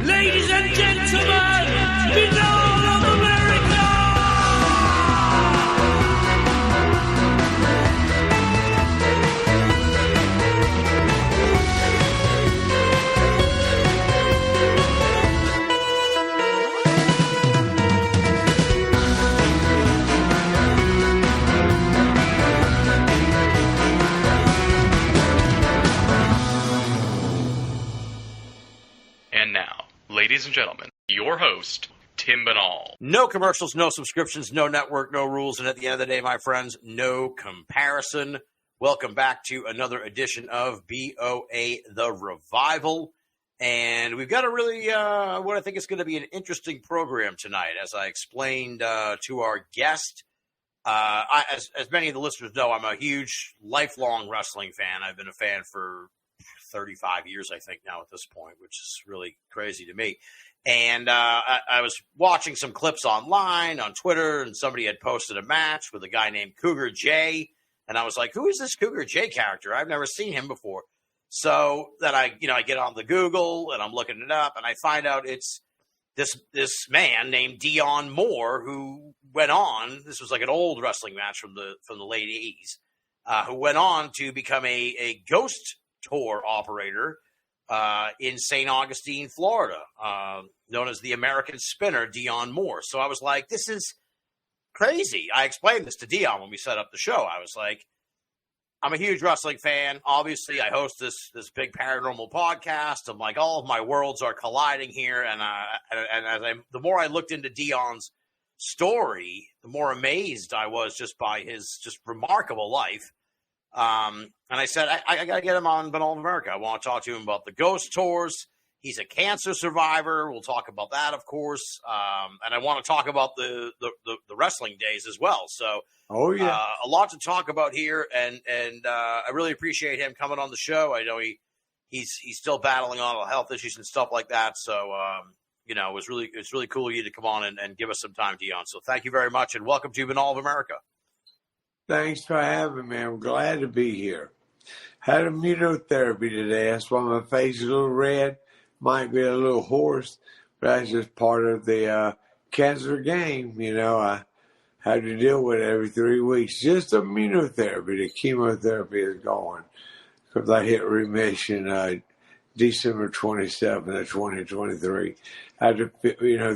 Ladies and gentlemen, Binnall of America! And now, ladies and gentlemen, your host, Tim Binnall. No commercials, no subscriptions, no network, no rules, and at the end of the day, my friends, no comparison. Welcome back to another edition of BOA The Revival. And we've got a really, what I think is going to be an interesting program tonight. As I explained to our guest, as many of the listeners know, I'm a huge, lifelong wrestling fan. I've been a fan for 35 years, I think, now at this point, which is really crazy to me. And I was watching some clips online on Twitter, and somebody had posted a match with a guy named Cougar J. And I was like, who is this Cougar J character? I've never seen him before. So then I get on the Google and I'm looking it up, and I find out it's this man named Dion Moore who went on. This was like an old wrestling match from the late 80s, who went on to become a ghost tour operator in St. Augustine, Florida, known as the American Spinner, Dion Moore. So I was like, this is crazy. I explained this to Dion when we set up the show. I was like, I'm a huge wrestling fan. Obviously, I host this big paranormal podcast. I'm like, all of my worlds are colliding here. And the more I looked into Dion's story, the more amazed I was just by his just remarkable life. And I said, I got to get him on Binnall of America. I want to talk to him about the ghost tours. He's a cancer survivor. We'll talk about that, of course. And I want to talk about the wrestling days as well. So, a lot to talk about here. And I really appreciate him coming on the show. I know he's still battling on health issues and stuff like that. So, it's really cool of you to come on and give us some time, Dion. So thank you very much. And welcome to Binnall of America. Thanks for having me. I'm glad to be here. Had immunotherapy today. That's why my face is a little red, might be a little hoarse, but that's just part of the cancer game. I had to deal with it every 3 weeks. Just immunotherapy. The chemotherapy is gone because I hit remission December 27th of 2023. After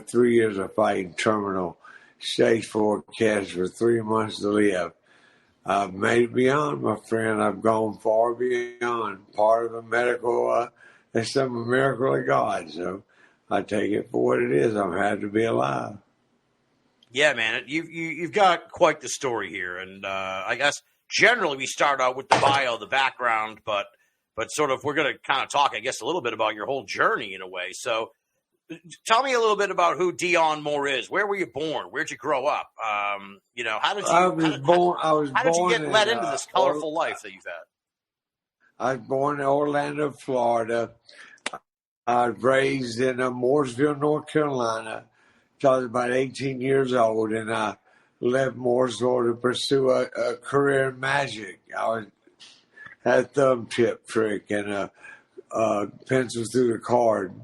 3 years of fighting terminal stage 4 cancer, 3 months to live. I've made it beyond, my friend. I've gone far beyond. Part of a miracle, it's some miracle of God. So I take it for what it is. I'm happy to be alive. Yeah, man. You've got quite the story here. And I guess generally we start out with the bio, the background, but sort of we're going to kind of talk, I guess, a little bit about your whole journey in a way. So tell me a little bit about who Dion Moore is. Where were you born? Where'd you grow up? How did you get led into this colorful life that you've had? I was born in Orlando, Florida. I was raised in Mooresville, North Carolina. Till I was about 18 years old, and I left Mooresville to pursue a career in magic. I had a thumb tip trick and pencils through the card.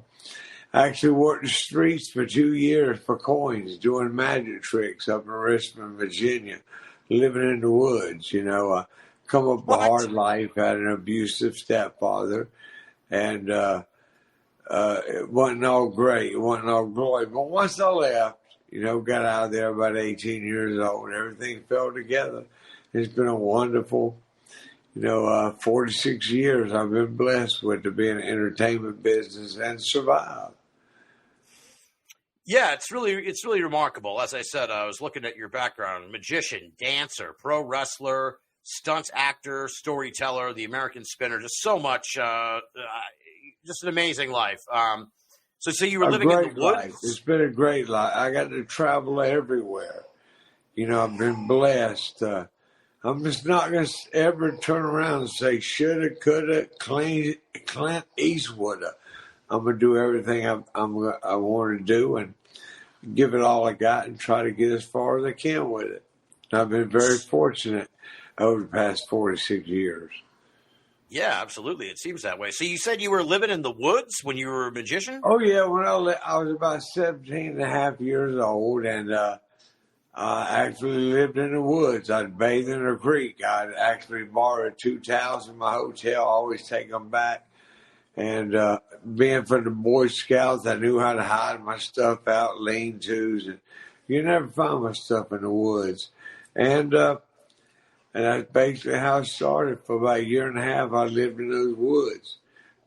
I actually worked the streets for 2 years for coins, doing magic tricks up in Richmond, Virginia, living in the woods. I come up a hard life, had an abusive stepfather, and it wasn't all great. It wasn't all glory. But once I left, got out of there about 18 years old, everything fell together. It's been a wonderful 46 years I've been blessed with to be in the entertainment business and survive. Yeah, it's really remarkable. As I said, I was looking at your background: magician, dancer, pro wrestler, stunt actor, storyteller, the American Spinner. Just so much, just an amazing life. So you were living in the woods? Life. It's been a great life. I got to travel everywhere. I've been blessed. I'm just not going to ever turn around and say shoulda, coulda, Clint Eastwood'a. I'm going to do everything I want to do and give it all I got and try to get as far as I can with it. And I've been very fortunate over the past 46 years. Yeah, absolutely. It seems that way. So you said you were living in the woods when you were a magician? Oh, yeah. When I was about 17 and a half years old, and I actually lived in the woods. I'd bathe in a creek. I'd actually borrow 2 towels in my hotel, always take them back. And being from the Boy Scouts, I knew how to hide my stuff out, lean-tos. And you never find my stuff in the woods. And that's basically how I started. For about a year and a half, I lived in those woods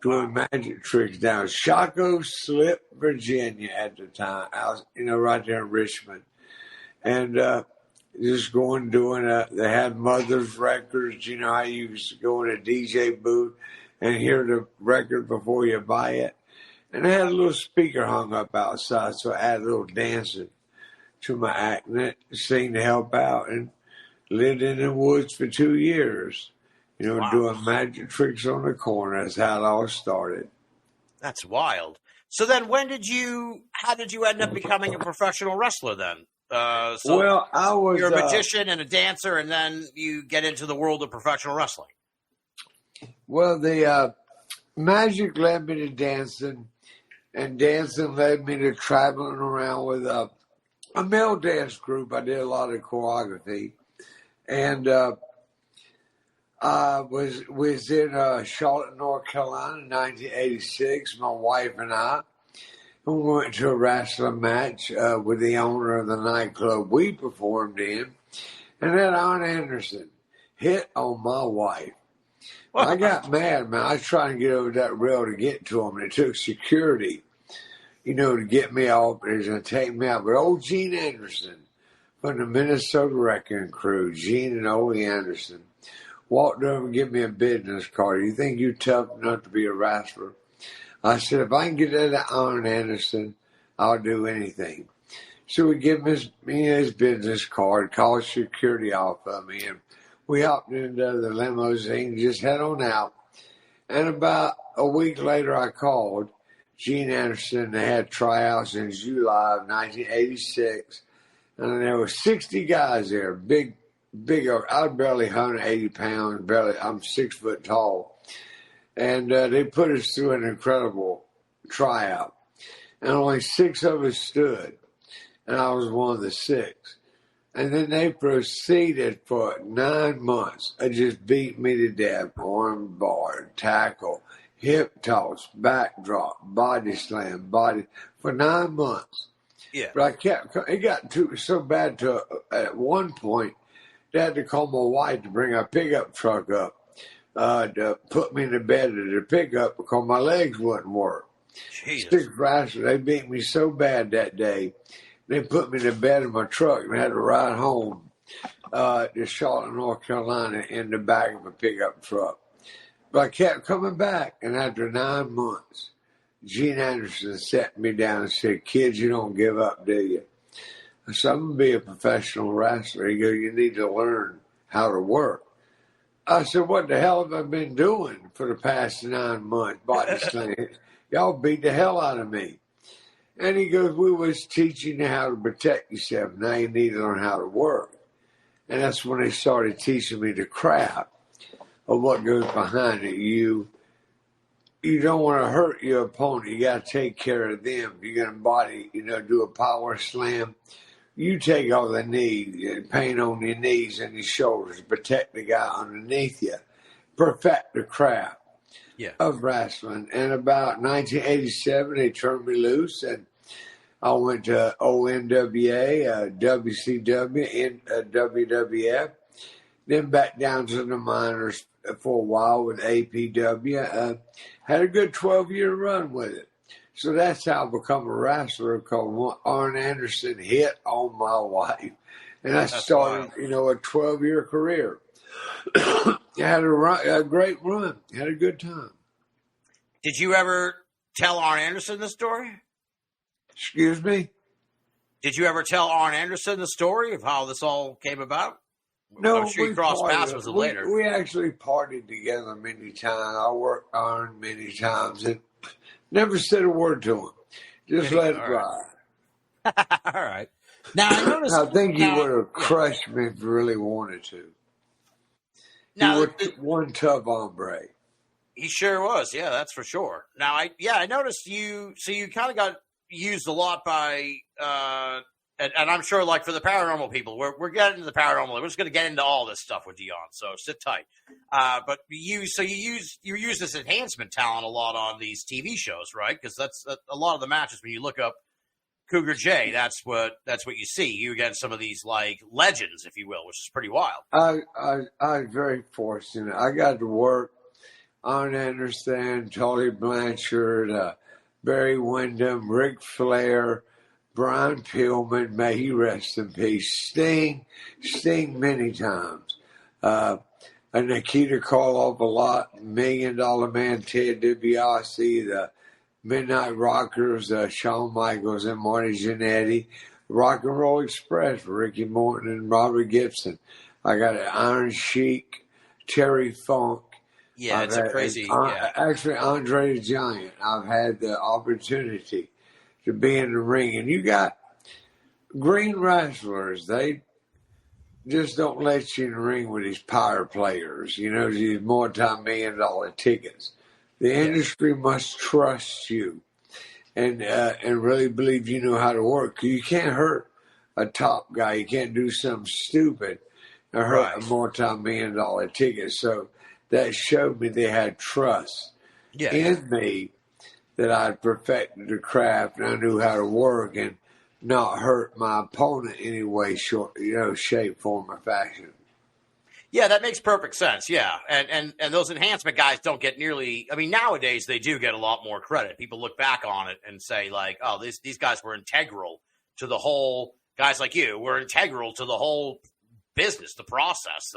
doing magic tricks down Shaco Slip, Virginia at the time. I was, right there in Richmond. And just going doing they had Mother's Records. You know how you used to go in a DJ booth and hear the record before you buy it. And they had a little speaker hung up outside, so I added a little dancing to my act, and it seemed to help out. And lived in the woods for 2 years, doing magic tricks on the corner. That's how it all started. That's wild. So then how did you end up becoming a professional wrestler then? I was... You're a magician and a dancer, and then you get into the world of professional wrestling. Well, the magic led me to dancing, and dancing led me to traveling around with a male dance group. I did a lot of choreography. And I was in Charlotte, North Carolina in 1986, my wife and I. We went to a wrestling match with the owner of the nightclub we performed in. And then Arn Anderson hit on my wife. I got mad, man. I was trying to get over that rail to get to him. And it took security, to get me off. He was going to take me out. But old Gene Anderson, from the Minnesota Wrecking Crew, Gene and Ole Anderson, walked over and gave me a business card. You think you're tough enough to be a wrestler? I said, if I can get that at Arn Anderson, I'll do anything. So we give me his business card, called security off of me, and we hopped into the limousine, just head on out. And about a week later, I called Gene Anderson. They had tryouts in July of 1986. And there were 60 guys there, big. I was barely 180 pounds, I'm 6 foot tall. And they put us through an incredible tryout. And only 6 of us stood. And I was one of the 6. And then they proceeded for 9 months. They just beat me to death. Arm bar, tackle, hip toss, backdrop, body slam, for 9 months. Yeah. But it got so bad at one point, they had to call my wife to bring a pickup truck up to put me in the bed of the pickup because my legs wouldn't work. Jesus. 6 wrestlers, they beat me so bad that day, they put me in the bed of my truck and had to ride home to Charlotte, North Carolina in the back of a pickup truck. But I kept coming back, and after 9 months, Gene Anderson sat me down and said, "Kids, you don't give up, do you?" I said, "I'm going to be a professional wrestler." He goes, "You need to learn how to work." I said, "What the hell have I been doing for the past 9 months? Body slams. Y'all beat the hell out of me." And he goes, "We was teaching you how to protect yourself. Now you need to learn how to work." And that's when they started teaching me the craft of what goes behind it. You don't want to hurt your opponent. You got to take care of them. If you're going to do a power slam, you take all the knees, pain on your knees and your shoulders, protect the guy underneath you. Perfect the craft of wrestling. And about 1987, they turned me loose, and I went to ONWA, WCW, and WWF, then back down to the minors for a while with APW. Had a good 12-year run with it. So that's how I become a wrestler, because Arn Anderson hit on my wife. And I started, a 12-year career. Had a great run. Had a good time. Did you ever tell Arn Anderson the story? Excuse me? Did you ever tell Arn Anderson the story of how this all came about? No, I'm sure you crossed paths with him later. We actually partied together many times. I worked Arn many times and never said a word to him. Just let it ride. All right. Now, I think he would have crushed me if he really wanted to. He was one tough hombre. He sure was. Yeah, that's for sure. Now, I noticed you. So you kind of got used a lot by, and I'm sure like for the paranormal people, we're getting into the paranormal. We're just going to get into all this stuff with Dion. So sit tight. But you use this enhancement talent a lot on these TV shows, right? Because that's a lot of the matches when you look up Cougar J. That's what you see. You get some of these like legends, if you will, which is pretty wild. I was very fortunate. I got to work on Anderson, Tully Blanchard, Barry Windham, Ric Flair, Brian Pillman, may he rest in peace, Sting many times, and Nikita Koloff a lot, $1 Million Man, Ted DiBiase, the Midnight Rockers, Shawn Michaels and Marty Jannetty, Rock and Roll Express, Ricky Morton and Robert Gibson. I got an Iron Sheik, Terry Funk. Yeah, it's a crazy. Actually, Andre the Giant. I've had the opportunity to be in the ring, and you got green wrestlers. They just don't let you in the ring with these power players. You know, these multi-million-dollar tickets. The industry must trust you, and really believe you know how to work. You can't hurt a top guy. You can't do something stupid or hurt a multi-million-dollar ticket. So that showed me they had trust in me, that I'd perfected the craft and I knew how to work and not hurt my opponent in any way, shape, form, or fashion. Yeah, that makes perfect sense. Yeah, and those enhancement guys don't get nearly. I mean, nowadays they do get a lot more credit. People look back on it and say like, "Oh, these guys were integral to the whole." Guys like you were integral to the whole business, the process.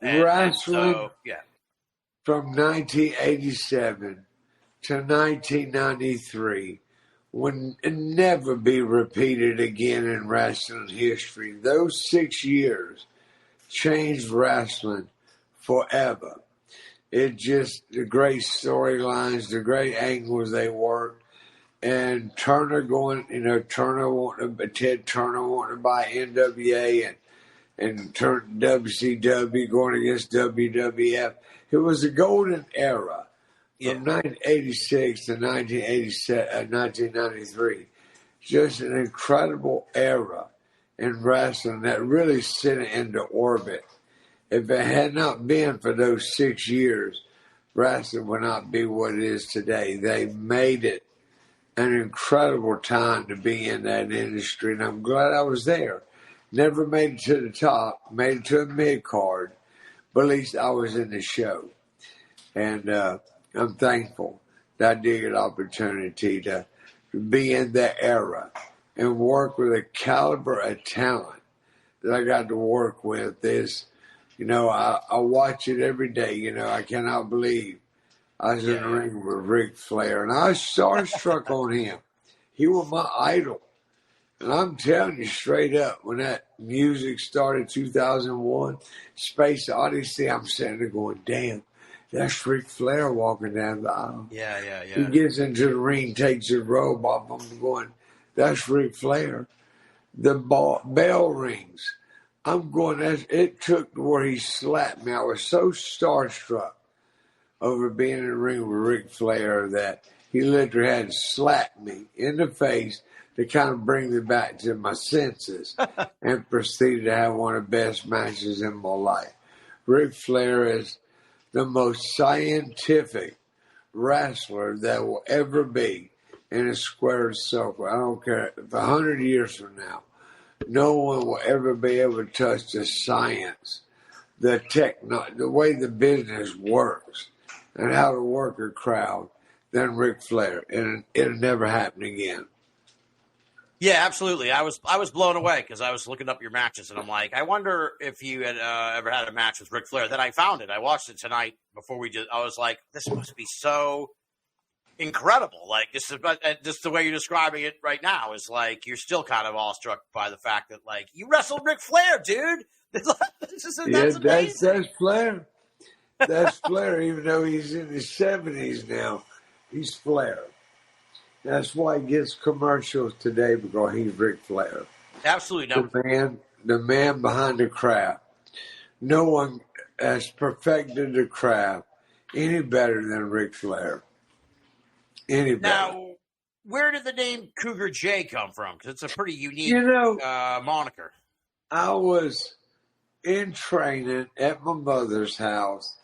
Wrestling from 1987 to 1993 would never be repeated again in wrestling history. Those 6 years changed wrestling forever. It just, the great storylines, the great angles they worked, and Turner going, Ted Turner wanting to buy NWA and turn WCW going against WWF. It was a golden era from 1986 to 1993. Just an incredible era in wrestling that really sent it into orbit. If it had not been for those 6 years, wrestling would not be what it is today. They made it an incredible time to be in that industry, and I'm glad I was there. Never made it to the top, made it to a mid-card, but at least I was in the show. And I'm thankful that I did get an opportunity to be in that era and work with a caliber of talent that I got to work with. I watch it every day. I cannot believe I was in the ring with Ric Flair, and I was starstruck on him. He was my idol. And I'm telling you straight up, when that music started, 2001, Space Odyssey, I'm sitting there going, damn, that's Ric Flair walking down the aisle. Yeah. He gets into the ring, takes his robe off. I'm going, that's Ric Flair. The bell rings. I'm going, it took to where he slapped me. I was so starstruck over being in the ring with Ric Flair that he literally had to slap me in the face to kind of bring me back to my senses and proceeded to have one of the best matches in my life. Ric Flair is the most scientific wrestler that will ever be in a squared circle. I don't care if 100 years from now, no one will ever be able to touch the science, the way the business works, and how to work a crowd than Ric Flair. And it'll never happen again. Yeah, absolutely. I was blown away because I was looking up your matches, and I'm like, I wonder if you had ever had a match with Ric Flair. Then I found it. I watched it tonight before I was like, this must be so incredible. Like, just the way you're describing it right now is like you're still kind of awestruck by the fact that, like, you wrestled Ric Flair, dude. That's amazing. That's Flair. That's Flair, even though he's in his 70s now. He's Flair. That's why he gets commercials today, because he's Ric Flair. Absolutely. The man behind the craft. No one has perfected the craft any better than Ric Flair. Any better. Now, where did the name Cougar J come from? Because it's a pretty unique moniker. I was in training at my mother's house,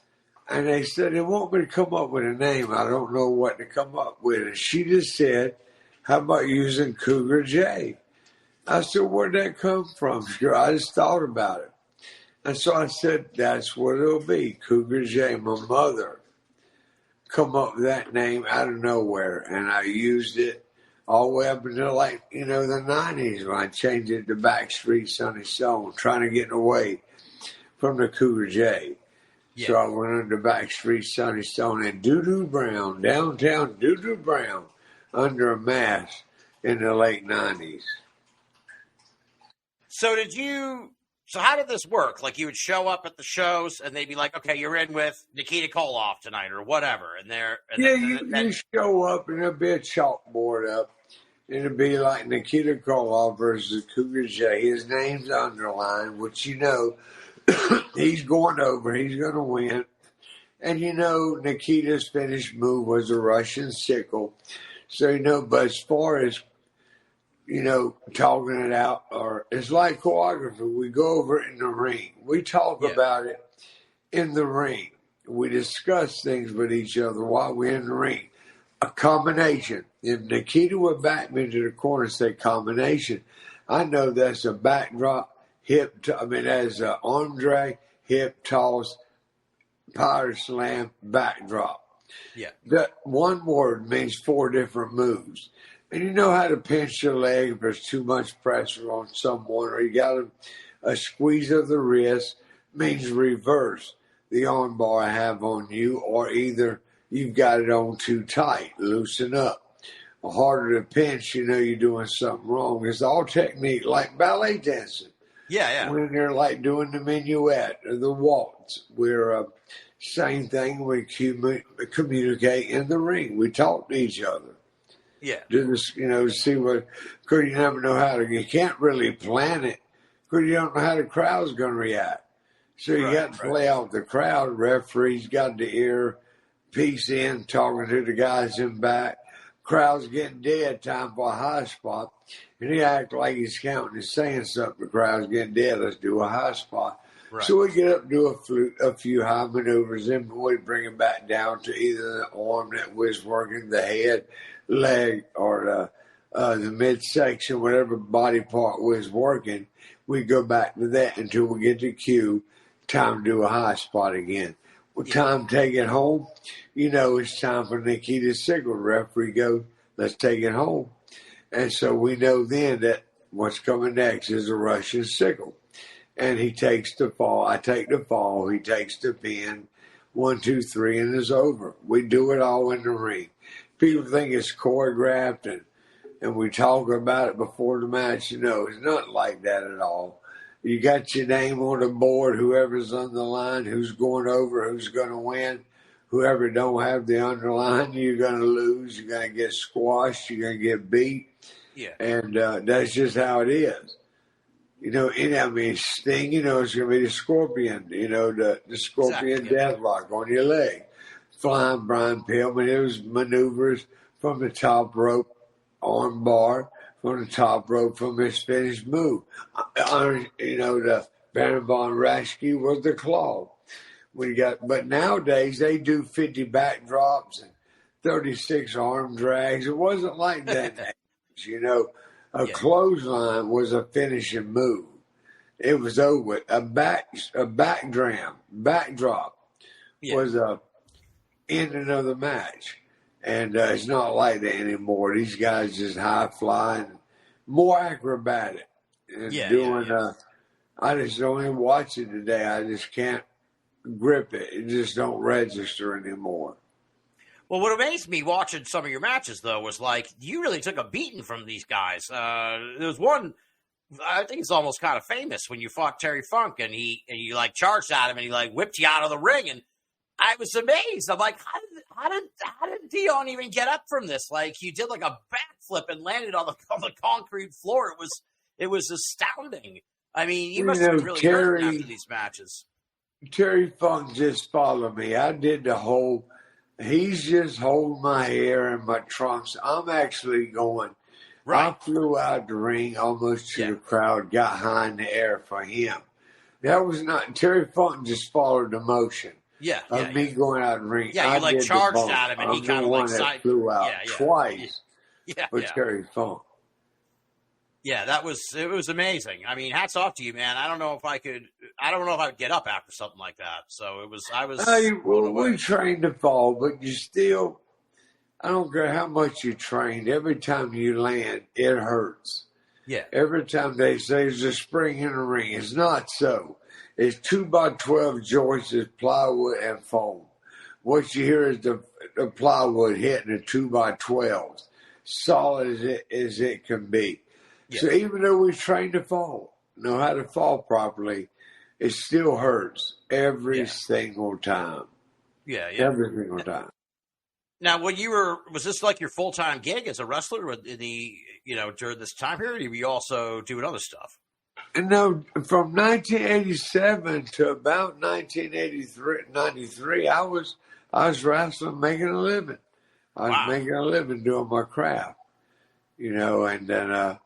and they said they want me to come up with a name. I don't know what to come up with. And she just said, how about using Cougar J? I said, where'd that come from? I just thought about it. And so I said, that's what it'll be, Cougar J. My mother come up with that name out of nowhere, and I used it all the way up until, the 90s when I changed it to Backstreet Sonny Stone, trying to get away from the Cougar J. Yeah. So I went under Backstreet Sonny Stone and Doo-Doo Brown, downtown Doo-Doo Brown, under a mask in the late 90s. So how did this work? Like, you would show up at the shows and they'd be like, okay, you're in with Nikita Koloff tonight or whatever. You show up and there'll be a chalkboard up. And it'll be like Nikita Koloff versus Cougar J. His name's underlined, which he's going over. He's going to win. And Nikita's finished move was a Russian sickle. So, but as far as talking it out, or it's like choreography. We go over it in the ring. We talk about it in the ring. We discuss things with each other while we're in the ring. A combination. If Nikita would back me to the corner and say combination, I know that's a backdrop, that's an arm drag, hip toss, power slam, backdrop. Yeah. That one word means 4 different moves. And you know how to pinch your leg if there's too much pressure on someone, or you got a squeeze of the wrist, means reverse the arm bar I have on you, or either you've got it on too tight, loosen up. Harder to pinch, you're doing something wrong. It's all technique, like ballet dancing. Yeah. When they're like doing the minuet or the waltz, we're same thing. We communicate in the ring. We talk to each other. Yeah. Do this, to see what, because you never know you can't really plan it because you don't know how the crowd's going to react. So you got to play out the crowd. Referee's got the earpiece in, talking to the guys in back. Crowd's getting dead, time for a high spot. And he act like he's counting and saying something. The crowd's getting dead, let's do a high spot. Right. So we get up, do a few high maneuvers, then we bring him back down to either the arm that was working, the head, leg, or the midsection, whatever body part was working. We go back to that until we get to cue, time to do a high spot again. Well, time to take it home. It's time for Nikita's signal. Referee goes, let's take it home. And so we know then that what's coming next is a Russian sickle. And he takes the fall. I take the fall. He takes the pin. 1, 2, 3, and it's over. We do it all in the ring. People think it's choreographed and we talk about it before the match. It's not like that at all. You got your name on the board, whoever's on the line, who's going over, who's going to win. Whoever don't have the underline, you're going to lose. You're going to get squashed. You're going to get beat. Yeah. And that's just how it is. Sting, it's going to be the scorpion, the scorpion deathlock on your leg. Flying Brian Pillman, it was maneuvers from the top rope, arm bar, from the top rope from his finished move. The Baron von Raschke was the claw. But nowadays they do 50 backdrops and 36 arm drags. It wasn't like that. A clothesline was a finishing move. It was over. A backdrop was a ending of the match. And it's not like that anymore. These guys just high flying, more acrobatic. And I just don't even watch it today. I just can't grip it. It just don't register anymore. Well, what amazed me watching some of your matches, though, was you really took a beating from these guys. There was one, I think it's almost kind of famous, when you fought Terry Funk and you charged at him and he whipped you out of the ring, and I was amazed. I'm like, how did Dion even get up from this? You did a backflip and landed on the concrete floor. It was astounding. I mean, you must have really hurt after these matches. Terry Funk just followed me. I did the whole. He's just holding my hair in my trunks. I'm actually going. Right. I flew out the ring almost to the crowd, got high in the air for him. That was not Terry Funk. Just followed the motion. Of me going out the ring. Yeah, you charged at him, and he kind of like flew out twice. For Terry Funk. Yeah, it was amazing. I mean, hats off to you, man. I don't know if I would get up after something like that. So I was. We trained to fall, but you still. I don't care how much you train. Every time you land, it hurts. Yeah. Every time they say there's a spring in the ring, it's not so. It's 2x12 joists, it's plywood and foam. What you hear is the plywood hitting the 2x12s, solid as it can be. Yeah. So even though we train to fall, know how to fall properly, it still hurts every single time. Yeah. Every single time. Now, was this like your full-time gig as a wrestler during this time period, or were you also doing other stuff? No, from 1987 to about 1993, I was wrestling, making a living. I was making a living doing my craft, and then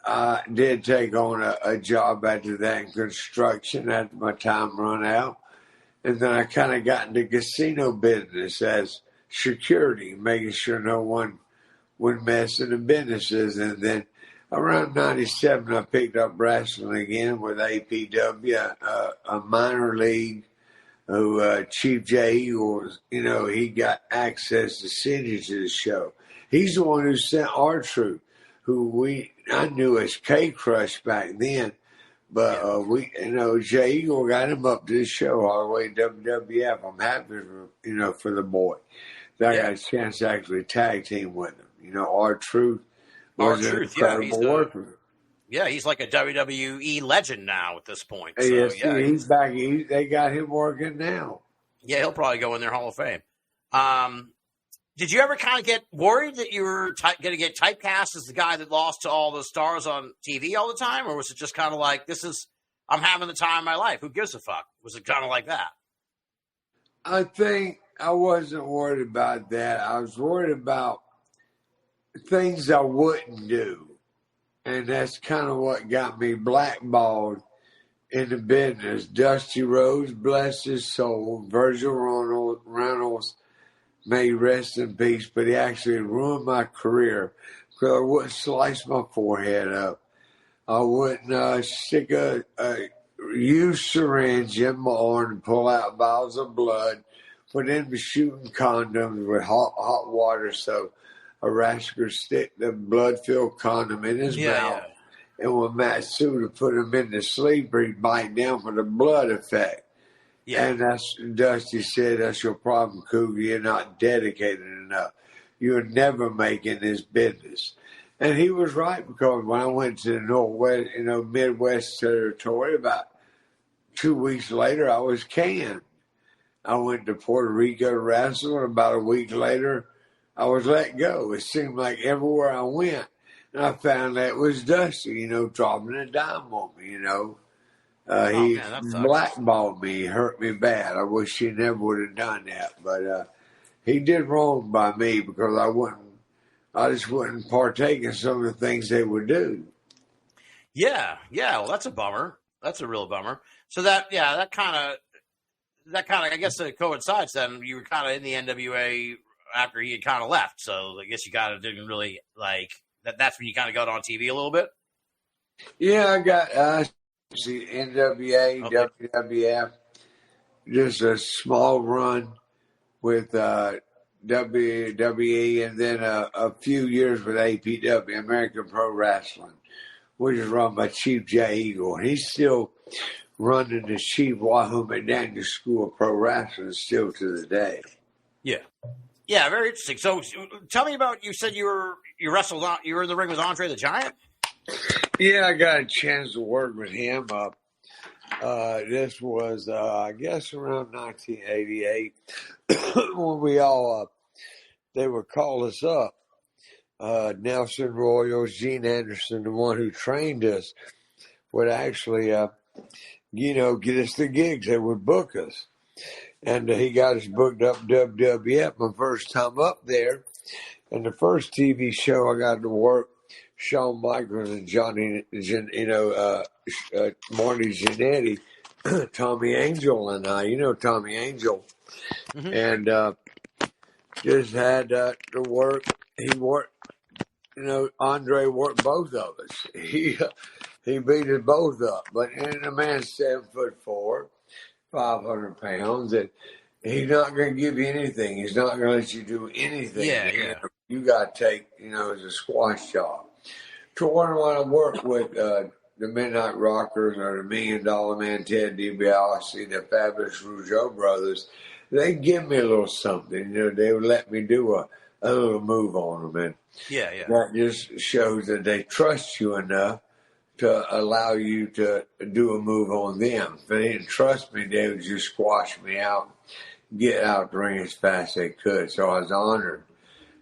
I did take on a job after that in construction after my time run out. And then I kind of got into casino business as security, making sure no one would mess in the businesses. And then around 97, I picked up wrestling again with APW, a minor league, who Chief J. Eagles, he got access to Cindy to the show. He's the one who sent R-Truth, who I knew as K-Crush back then. But J. Eagle got him up to the show all the way to WWF. I'm happy for the boy. That I got a chance to actually tag team with him. R-Truth was an incredible worker. Yeah, he's like a WWE legend now at this point. So, he's back. They got him working now. Yeah, he'll probably go in their Hall of Fame. Did you ever kind of get worried that you were going to get typecast as the guy that lost to all the stars on TV all the time? Or was it just kind of like, I'm having the time of my life. Who gives a fuck? Was it kind of like that? I think I wasn't worried about that. I was worried about things I wouldn't do. And that's kind of what got me blackballed in the business. Dusty Rhodes, bless his soul. Virgil Reynolds, may rest in peace, but he actually ruined my career because I wouldn't slice my forehead up. I wouldn't stick a used syringe in my arm and pull out vials of blood, for them to shooting condoms with hot water so a rascal could stick the blood-filled condom in his mouth. And when Matt Suda put him in the sleeper, he'd bite down for the blood effect. Yeah. And that's Dusty said, that's your problem, Cougar. You're not dedicated enough. You'll never make in this business. And he was right, because when I went to the Northwest, Midwest territory, about 2 weeks later, I was canned. I went to Puerto Rico to wrestle, and about a week later, I was let go. It seemed like everywhere I went, and I found that it was Dusty, dropping a dime on me, He blackballed me, hurt me bad. I wish he never would have done that, but he did wrong by me, because I just wouldn't partake in some of the things they would do. Yeah. Well, that's a bummer. That's a real bummer. So that kind of, I guess it coincides then. You were kind of in the NWA after he had kind of left. So I guess you kind of didn't really like that. That's when you kind of got on TV a little bit. Yeah, I got NWA, WWF, just a small run with WWE, and then a few years with APW, American Pro Wrestling, which is run by Chief J. Eagle. He's still running the Chief Wahoo McDaniel School of Pro Wrestling still to the day. Yeah, very interesting. So tell me about, you said you wrestled on, you were in the ring with Andre the Giant? Yeah, I got a chance to work with him. This was, I guess, around 1988 when they would call us up. Nelson Royals, Gene Anderson, the one who trained us, would actually get us the gigs. They would book us. And he got us booked up WWF my first time up there. And the first TV show I got to work, Shawn Michaels and Marty Jannetty, Tommy Angel and I, Tommy Angel. Mm-hmm. And just had to work. He worked, Andre worked both of us. He beat us both up. But the man's 7'4", 500 pounds, and he's not going to give you anything. He's not going to let you do anything. Yeah. You got to take, as a squash job. So when I worked with the Midnight Rockers or the $1 Million Man, Ted DiBiase, the Fabulous Rougeau brothers, they give me a little something. They would let me do a little move on them. And that just shows that they trust you enough to allow you to do a move on them. If they didn't trust me, they would just squash me out, get out the ring as fast as they could. So I was honored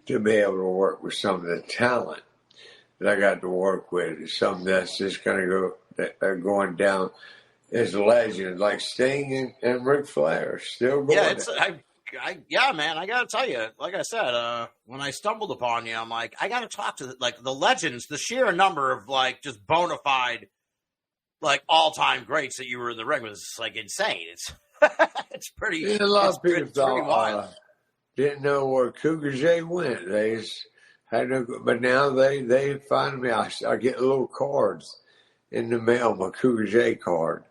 to be able to work with some of the talent that I got to work with. It's something that's just going to going down as legends, like Sting and Ric Flair, still going. Yeah, man, I got to tell you, like I said, when I stumbled upon you, I'm like, I got to talk to the legends, the sheer number of just bona fide, all-time greats that you were in the ring was insane. It's pretty. Yeah, a lot of people thought didn't know where Cougar J went. They just had but now they find me. I get little cards in the mail, my Cougar J card.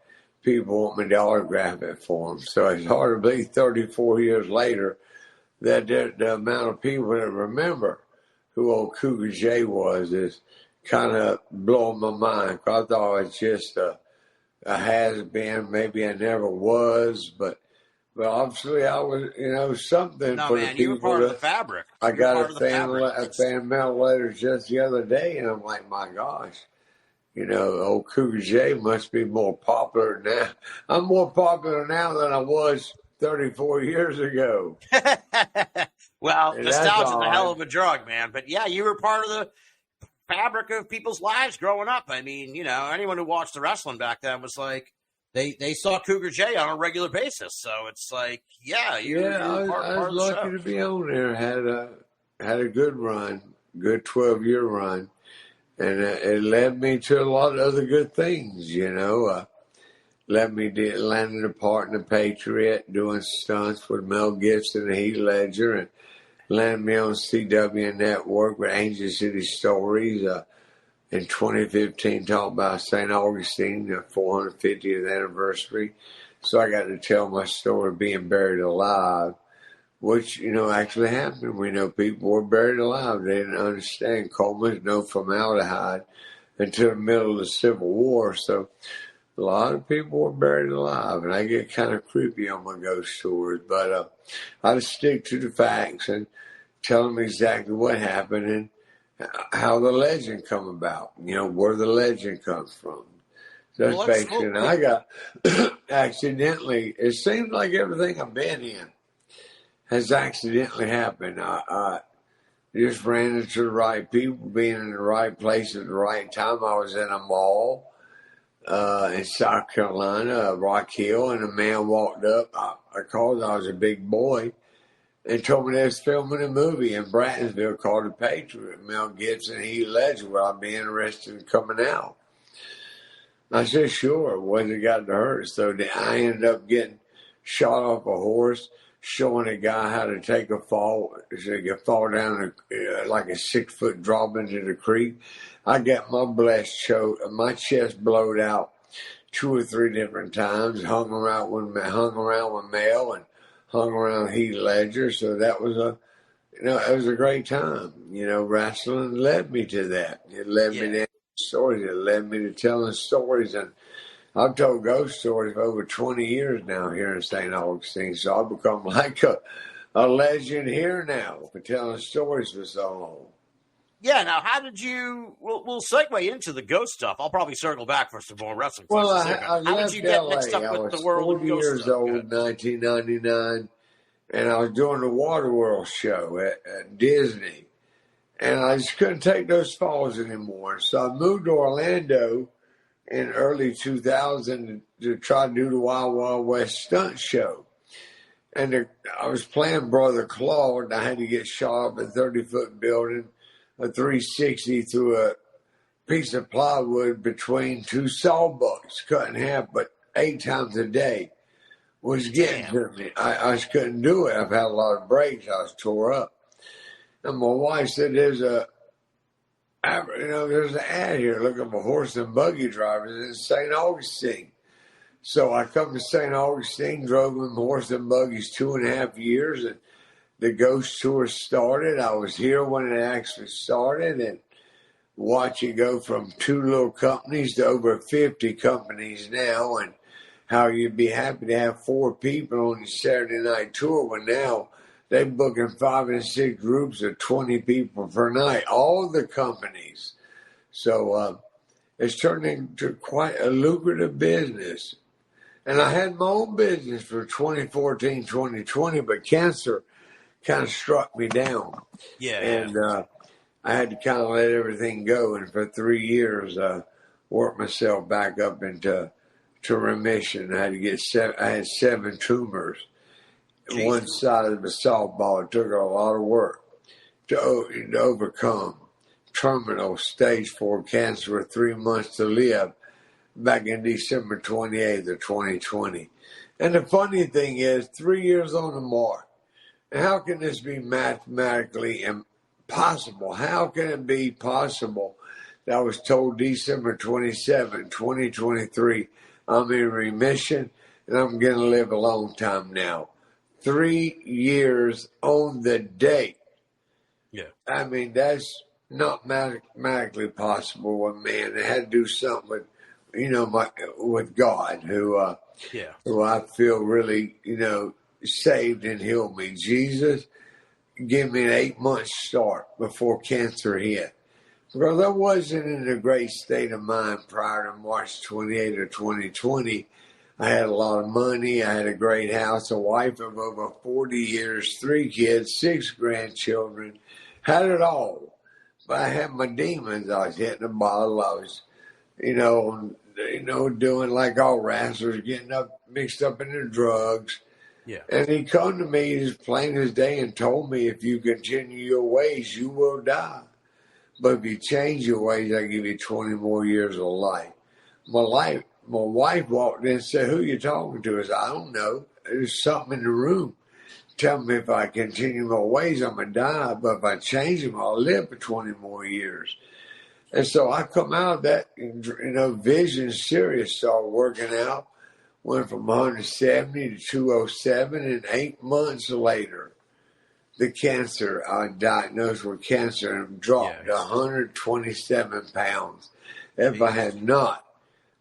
People want me to autograph it for them. So it's hard to believe 34 years later that the amount of people that remember who old Cougar J was is kind of blowing my mind. I thought it was just a has-been. Maybe I never was, but obviously I was, something for the people. You were part of the fabric. I got a fan mail letter just the other day, and I'm like, my gosh. Old Cougar J must be more popular now. I'm more popular now than I was 34 years ago. Well, nostalgia's a hell of a drug, man. But yeah, you were part of the fabric of people's lives growing up. I mean, anyone who watched the wrestling back then was like, they saw Cougar J on a regular basis. So it's like, I was lucky to be on there. Had a good run, good 12-year run. And it led me to a lot of other good things, Led me to landing a part in the Patriot, doing stunts with Mel Gibson and Heath Ledger, and landed me on CW Network with Angel City Stories in 2015, talking about St. Augustine, the 450th anniversary. So I got to tell my story of being buried alive, which, actually happened. We know people were buried alive. They didn't understand comas, no formaldehyde until the middle of the Civil War. So a lot of people were buried alive, and I get kind of creepy on my ghost stories. But I just stick to the facts and tell them exactly what happened and how the legend come about, where the legend comes from. That's basically, and I got accidentally, it seems like everything I've been in has accidentally happened. I just ran into the right people, being in the right place at the right time. I was in a mall in South Carolina, Rock Hill, and a man walked up. I called, I was a big boy, and told me they was filming a movie in Brattonsville called The Patriot. Mel Gibson, Heath Ledger, would I be interested in coming out? I said, sure. Wasn't got to hurt. So I ended up getting shot off a horse, showing a guy how to take a fall, so you can fall down like a 6-foot drop into the creek. I got my chest blowed out 2 or 3 different times, hung around with Mel and hung around Heath Ledger. So that was it was a great time. Wrestling led me to that. It led me to stories. It led me to telling stories, and I've told ghost stories for over 20 years now here in St. Augustine, so I've become like a legend here now for telling stories for so long. Yeah, now how did you, we'll segue into the ghost stuff. I'll probably circle back for some more wrestling questions. Well, how did you get mixed up with the world of ghost stuff? I was 40 years old in 1999, and I was doing the Waterworld show at Disney, and I just couldn't take those falls anymore. So I moved to Orlando in early 2000 to try to do the Wild Wild West stunt show. And I was playing Brother Claude, and I had to get shot up a 30-foot building, a 360 through a piece of plywood between two sawbucks, cut in half, but 8 times a day was getting to me. I just couldn't do it. I've had a lot of breaks. I was tore up. And my wife said, there's an ad here looking for horse and buggy drivers in St. Augustine. So I come to St. Augustine, drove them horse and buggies 2.5 years, and the ghost tour started. I was here when it actually started, and watch it go from 2 little companies to over 50 companies now, and how you'd be happy to have 4 people on your Saturday night tour when now they're booking 5 and 6 groups of 20 people per night, all the companies. So it's turned into quite a lucrative business. And I had my own business for 2014, 2020, but cancer kind of struck me down. Yeah. And I had to kind of let everything go. And for 3 years, worked myself back up into remission. I had to get I had 7 tumors. Jesus. One side of the softball. It took a lot of work to overcome. Terminal stage 4 cancer with 3 months to live back in December 28th of 2020. And the funny thing is, 3 years on the mark. And how can this be mathematically impossible? How can it be possible that I was told December 27, 2023, I'm in remission and I'm going to live a long time now? 3 years on the date. Yeah. I mean, that's not mathematically possible with man. It had to do something with, with God, who I feel really, saved and healed me. Jesus gave me an 8-month start before cancer hit. Because I wasn't in a great state of mind prior to March 28 of 2020. I had a lot of money. I had a great house, a wife of over 40 years, 3 kids, 6 grandchildren. Had it all. But I had my demons. I was hitting a bottle. I was, doing like all rascals, getting mixed up in the drugs. Yeah. And he come to me as plain as day and told me, if you continue your ways, you will die. But if you change your ways, I give you 20 more years of life. My wife walked in and said, who you talking to? I said, I don't know. There's something in the room. Tell me if I continue my ways, I'm going to die. But if I change them, I'll live for 20 more years. And so I come out of that, vision serious, started working out, went from 170 to 207, and 8 months later, the cancer, I diagnosed with cancer and dropped 127 pounds. If I had not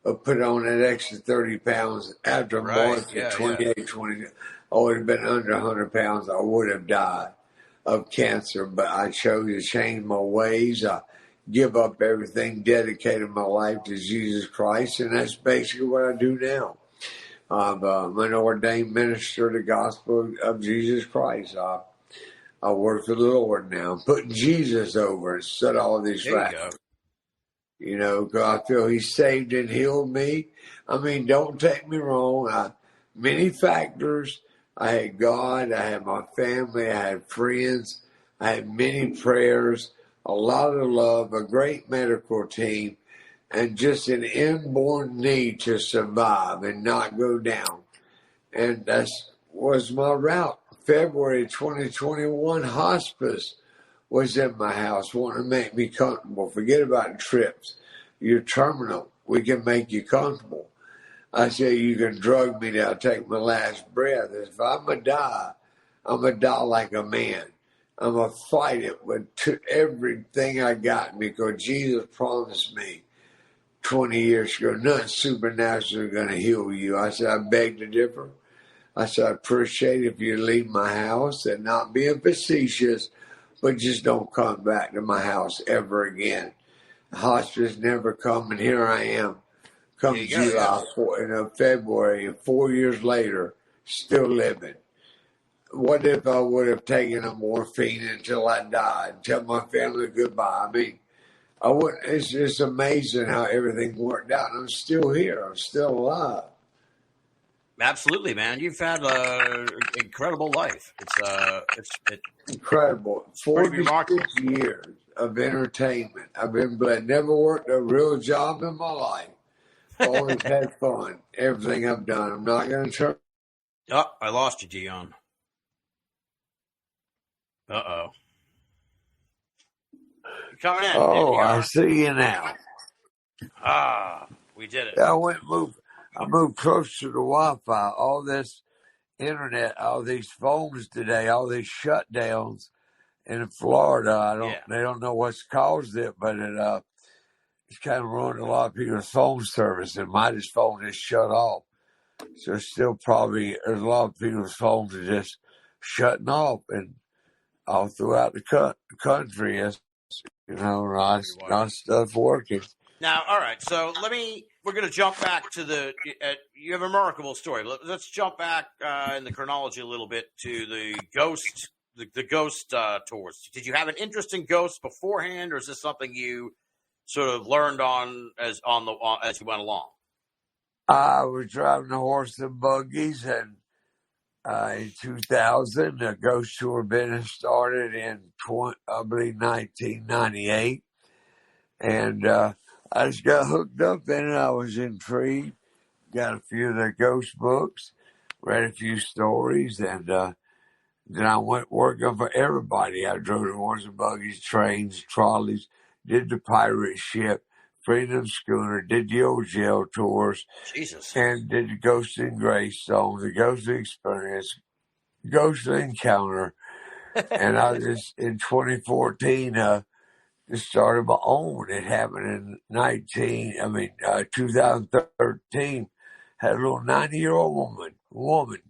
put on that extra 30 pounds after March of 28, 20, I would have been under 100 pounds. I would have died of cancer, but I chose to change my ways. I give up everything, dedicated my life to Jesus Christ, and that's basically what I do now. I'm an ordained minister of the gospel of Jesus Christ. I work for the Lord now. I'm putting Jesus over and set all these right. Because I feel he saved and healed me. I mean, don't take me wrong. Many factors. I had God. I had my family. I had friends. I had many prayers, a lot of love, a great medical team, and just an inborn need to survive and not go down. And that was my route. February 2021, hospice was in my house, wanting to make me comfortable. Forget about the trips. You're terminal. We can make you comfortable. I said, you can drug me till I take my last breath. If I'm going to die, I'm going to die like a man. I'm going to fight it with everything I got, because Jesus promised me 20 years ago, nothing supernatural is going to heal you. I said, I beg to differ. I said, I appreciate if you leave my house, and not being facetious, but just don't come back to my house ever again. Hospice never come, and here I am. Come July, February, 4 years later, still living. What if I would have taken a morphine until I died, tell my family goodbye? I mean, It's just amazing how everything worked out. And I'm still here. I'm still alive. Absolutely, man. You've had an incredible life. It's Incredible. pretty remarkable. 46 years of entertainment. I've been blessed. Never worked a real job in my life. Always had fun. Everything I've done. I'm not going to turn. Oh, I lost you, Dion. Uh-oh. You're coming in. There Oh, you I are. see you now. Ah, we did it. I moved close to the Wi-Fi. All this internet, all these phones today, all these shutdowns in Florida. They don't know what's caused it, but it's kind of ruined a lot of people's phone service, and my phone just shut off. So still probably there's a lot of people's phones are just shutting off, and all throughout the country, it's, not stuff working. Now, all right. So we're going to jump back to you have a remarkable story. Let's jump back in the chronology a little bit to the ghost tours. Did you have an interest in ghosts beforehand, or is this something you sort of learned as you went along? I was driving the horse and buggies, and in 2000, the ghost tour business started in 1998, and I just got hooked up in it. I was intrigued, got a few of their ghost books, read a few stories, and then I went working for everybody. I drove the horse and buggies, trains, trolleys, did the pirate ship, Freedom Schooner, did the old jail tours, Jesus, and did the Ghost in Greystone, the Ghost Experience, Ghost Encounter, and I just in 2014 just started my own. It happened in 2013. Had a little 90-year-old woman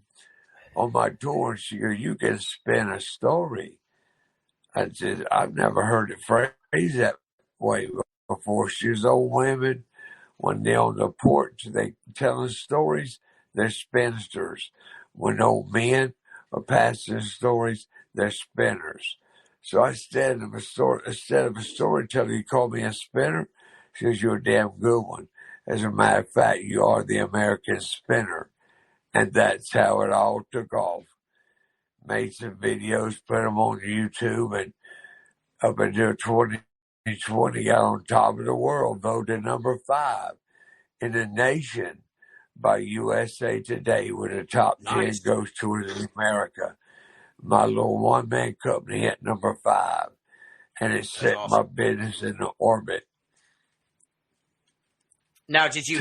on my tour, and she goes, "You can spin a story." I said, "I've never heard it phrased that way before." She's old women. When they're on the porch, they telling stories, they're spinsters. When old men are passing stories, they're spinners. So instead of a storyteller, you call me a spinner. She says, "You're a damn good one. As a matter of fact, you are the American spinner." And that's how it all took off. Made some videos, put them on YouTube, and up until 2020, got on top of the world, voted number 5 in the nation by USA Today with the top 10 ghost tours in America. My little one-man company hit number 5, and it set my business in the orbit. Now, did you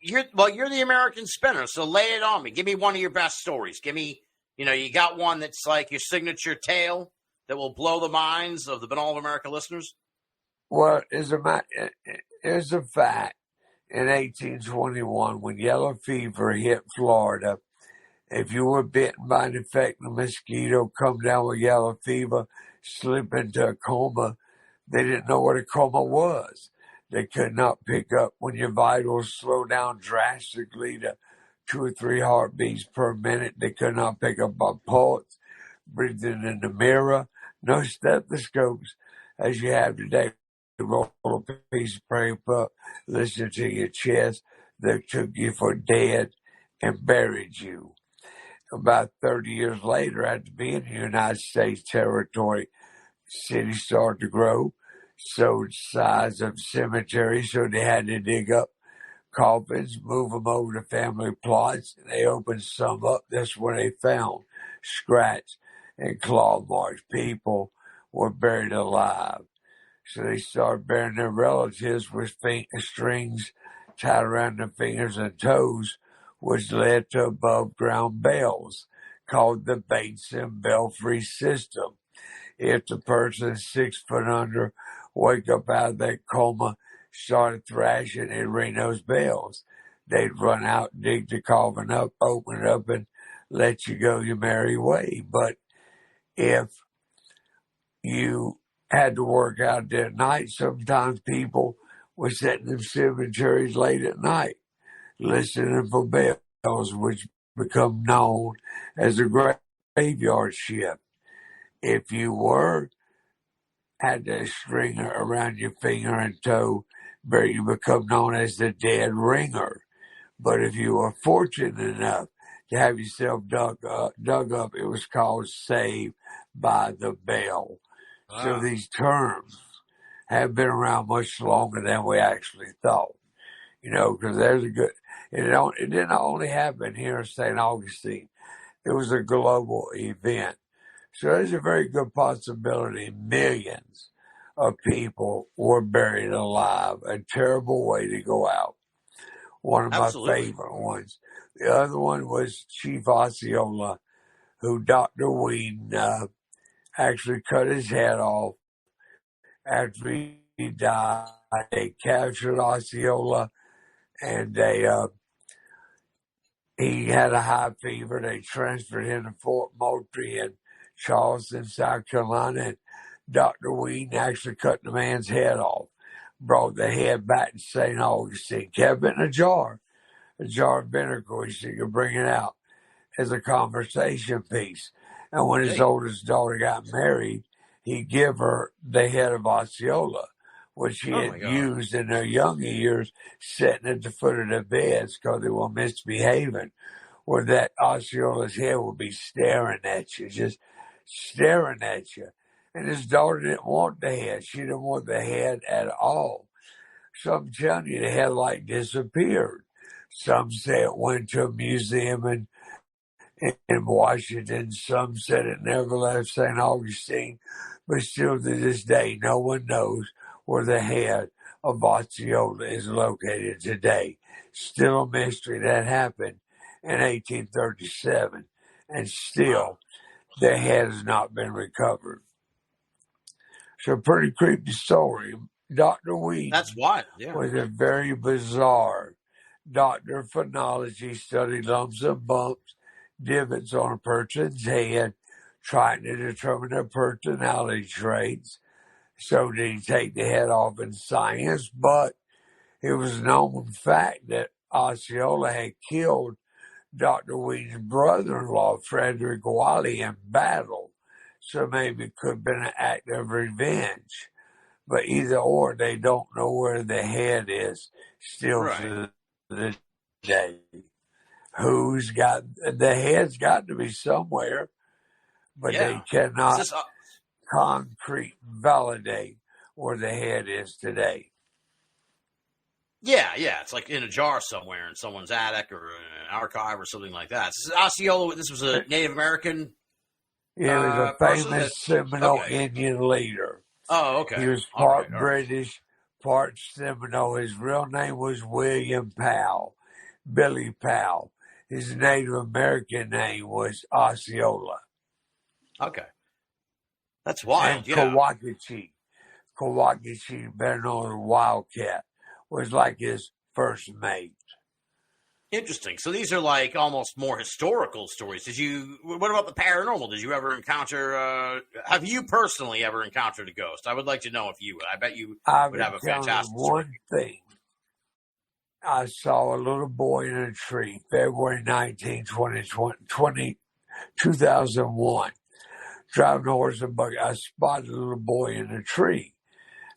you're the American spinner, so lay it on me. Give me one of your best stories. Give me, you got one that's like your signature tale that will blow the minds of the Binnall of America listeners? Well, it's a fact. In 1821, when yellow fever hit Florida, if you were bitten by an infected mosquito, come down with yellow fever, slip into a coma, they didn't know what a coma was. They could not pick up when your vitals slow down drastically to 2 or 3 heartbeats per minute. They could not pick up a pulse, breathing in the mirror, no stethoscopes as you have today. Roll a piece of paper, listen to your chest. They took you for dead and buried you. About 30 years later, after being in the United States territory, cities started to grow. So the size of cemeteries, so they had to dig up coffins, move them over to family plots. They opened some up. That's where they found scratch and claw marks. People were buried alive. So they started burying their relatives with strings tied around their fingers and toes, which led to above ground bells called the Bates and Belfry system. If the person 6 foot under wake up out of that coma, started thrashing, and ring those bells. They'd run out, dig the coffin up, open it up, and let you go your merry way. But if you had to work out there at night, sometimes people were sitting in cemeteries late at night, listening for bells, which become known as a graveyard shift. If you were had the string around your finger and toe, where you become known as the dead ringer. But if you were fortunate enough to have yourself dug up, it was called Saved by the Bell. So Wow. these terms have been around much longer than we actually thought. Because there's a good. It didn't only happen here in St. Augustine. It was a global event. So there's a very good possibility millions of people were buried alive. A terrible way to go out. One of Absolutely. my favorite ones. The other one was Chief Osceola, who Dr. Ween actually cut his head off after he died. They captured Osceola, and he had a high fever. They transferred him to Fort Moultrie in Charleston, South Carolina. And Dr. Ween actually cut the man's head off, brought the head back to St. Augustine, kept it in a jar of vinegar. He said, you could bring it out as a conversation piece. And when his oldest daughter got married, he'd give her the head of Osceola, which he had used in their younger years, sitting at the foot of the beds because they were misbehaving, where that Osceola's head would be staring at you, just staring at you. And his daughter didn't want the head. She didn't want the head at all. So I'm telling you, the head like disappeared. Some say it went to a museum in Washington. Some said it never left St. Augustine. But still to this day, no one knows where the head of Osceola is located today. Still a mystery. That happened in 1837. And still, the head has not been recovered. So pretty creepy story. Dr. Ween That's wild. Yeah. was a very bizarre doctor of phonology, studied lumps and bumps, divots on a person's head, trying to determine their personality traits. So did he take the head off in science? But it was a known fact that Osceola had killed Dr. Ween's brother-in-law, Frederick Wiley, in battle. So maybe it could have been an act of revenge. But either or, they don't know where the head is still to this day. Who's got the head's got to be somewhere, but they cannot concrete validate where the head is today. Yeah. It's like in a jar somewhere in someone's attic or an archive or something like that. Osceola, this was a Native American. Yeah, he was a famous Seminole Indian leader. Oh, okay. He was part British, part Seminole. His real name was William Powell, Billy Powell. His Native American name was Osceola. Okay. That's wild, and Kawakachi, better known as Wildcat, was like his first mate. Interesting. So these are like almost more historical stories. What about the paranormal? Did you ever encounter, have you personally ever encountered a ghost? I would like to know if you would. I bet you would have a fantastic story. One thing. I saw a little boy in a tree, February 19, 2001. Driving a horse and buggy. I spotted a little boy in a tree.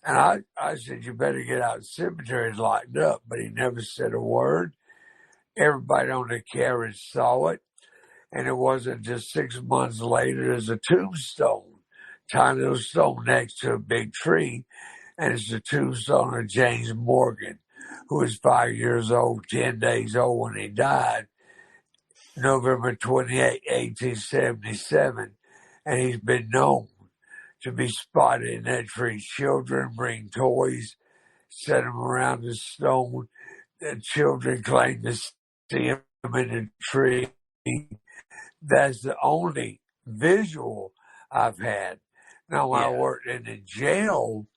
And I said, you better get out. The cemetery is locked up. But he never said a word. Everybody on the carriage saw it. And it wasn't just 6 months later, there's a tombstone. Tiny little stone next to a big tree. And it's the tombstone of James Morgan, who was 5 years old, 10 days old when he died, November 28, 1877. And he's been known to be spotted in that tree. Children bring toys, set them around the stone. The children claim to see him in the tree. That's the only visual I've had. Now, when I worked in the jail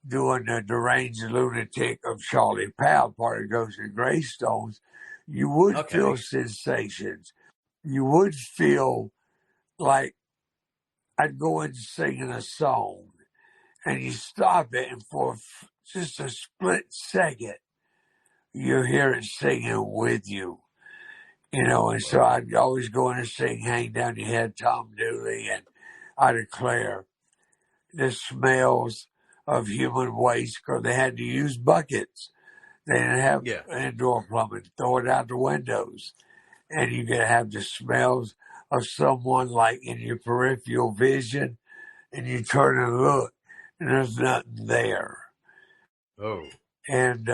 doing the deranged lunatic of Charlie Powell, part of Ghosts and Greystones, you would feel sensations. You would feel like I'd go in singing a song, and you stop it, and for just a split second, you hear it singing with you. And so I'd always go in and sing Hang Down Your Head, Tom Dooley, and I Declare. the smells of human waste because they had to use buckets. They didn't have Yeah. indoor plumbing. Throw it out the windows. And you can have the smells of someone like in your peripheral vision, and you turn and look, and there's nothing there. Oh. And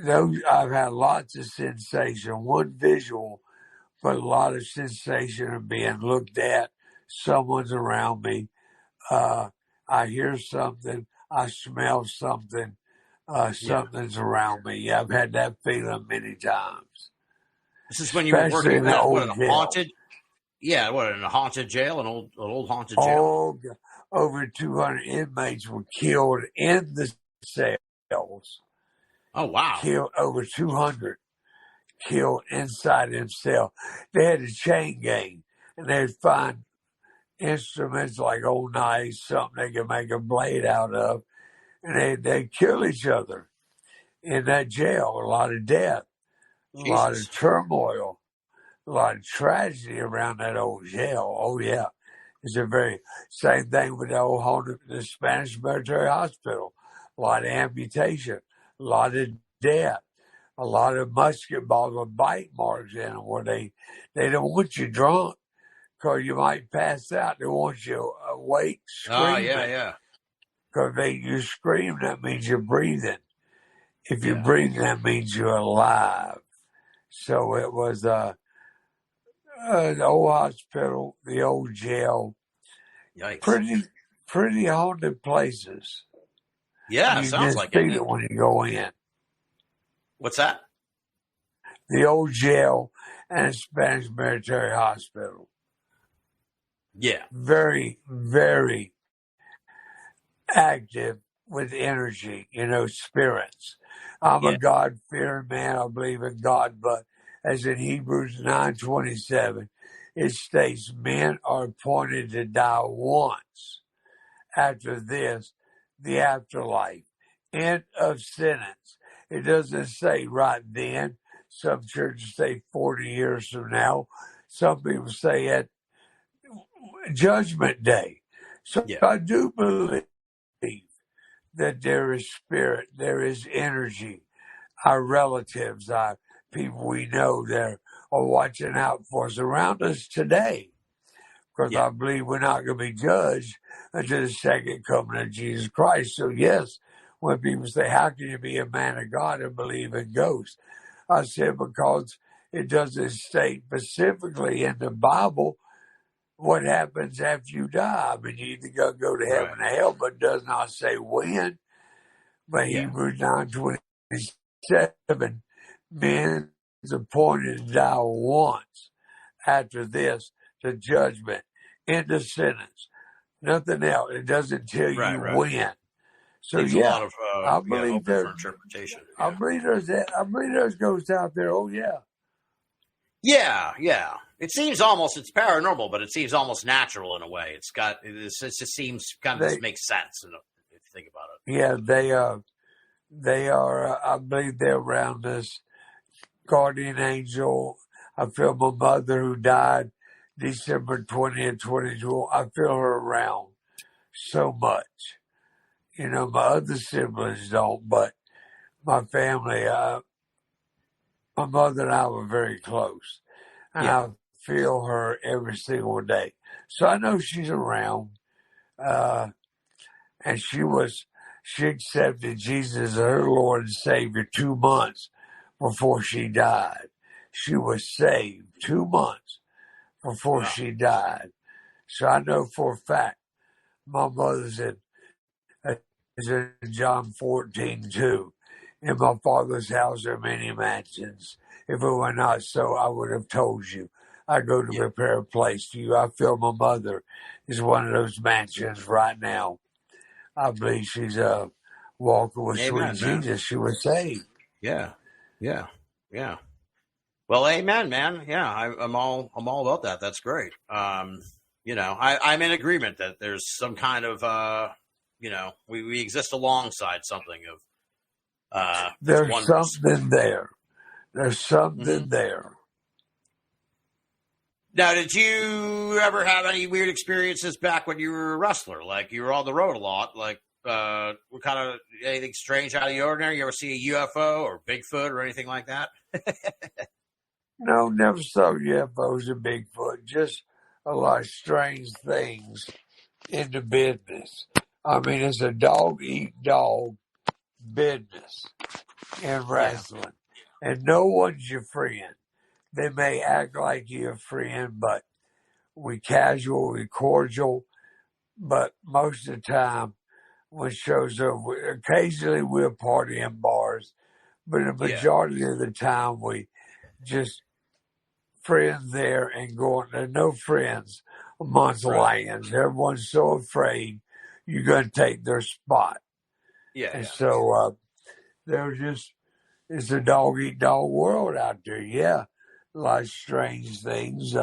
those I've had lots of sensation, one visual, but a lot of sensation of being looked at. Someone's around me. I hear something. I smell something. Something's around me. Yeah, I've had that feeling many times. This is when you were Especially working in the at old in a jail. haunted. Yeah, in a haunted jail, an old haunted jail. Oh, God. Over 200 inmates were killed in the cells. Oh wow! Killed over 200. Killed inside them cell. They had a chain gang, and they'd find instruments like old knives, something they could make a blade out of, and they'd kill each other in that jail. A lot of death, a lot of turmoil, a lot of tragedy around that old jail. Oh yeah, it's a very same thing with the old haunted, the Spanish military hospital. A lot of amputation, a lot of death, a lot of musket balls with bite marks in them where they don't want you drunk because you might pass out. They want you awake, screaming. Oh yeah. Because you scream, that means you're breathing. If you're Yeah. breathing, that means you're alive. So it was the old hospital, the old jail. Yikes. Pretty haunted places. Yeah, You sounds just like feel it. it when you go in. What's that? The old jail and Spanish military hospital. Yeah. Very, very active with energy, spirits. I'm a God-fearing man. I believe in God, but as in Hebrews 9:27, it states men are appointed to die once. After this, the afterlife. End of sentence. It doesn't say right then. Some churches say 40 years from now. Some people say at Judgment Day. So I do believe that there is spirit, there is energy. Our relatives, our people we know that are watching out for us around us today. Because I believe we're not going to be judged until the second coming of Jesus Christ. So yes, when people say, how can you be a man of God and believe in ghosts? I said, because it doesn't state specifically in the Bible what happens after you die. I mean, you either go to heaven or hell, but it does not say when. But Hebrews 9:27, men is appointed to die once. After this, the judgment, end of sentence. Nothing else. It doesn't tell you when. So Leaves a lot of I believe open for interpretation. I believe there's ghosts out there. Oh yeah. Yeah. It seems almost, it's paranormal, but it seems almost natural in a way. It just seems kind of makes sense if you think about it. Yeah, they are, I believe they're around us. Guardian angel. I feel my mother who died December 20th, 2012. I feel her around so much. My other siblings don't, but my family, my mother and I were very close. And I feel her every single day. So I know she's around. And she accepted Jesus as her Lord and Savior 2 months before she died. She was saved 2 months before she died. So I know for a fact my mother said, it's in John 14:2. In my Father's house are many mansions. If it were not so, I would have told you. I go to prepare a place for you. I feel my mother is one of those mansions right now. I believe she's walking with sweet Jesus. She was saved. Yeah. Well, amen, man. Yeah, I'm all about that. That's great. I'm in agreement that there's some kind of we exist alongside something of there's something there. There's something there. Now, did you ever have any weird experiences back when you were a wrestler? Like you were on the road a lot. Like what kind of anything strange out of the ordinary? You ever see a UFO or Bigfoot or anything like that? No, never saw UFOs or Bigfoot. Just a lot of strange things in the business. I mean, it's a dog eat dog business in wrestling, and no one's your friend. They may act like you're a friend, but we casual, we cordial. But most of the time, when shows up, occasionally we'll party in bars, but the majority of the time we just friends there and going. There's no friends amongst lions. Everyone's so afraid you're going to take their spot. So they're just, it's a dog eat dog world out there. Yeah, a lot of strange things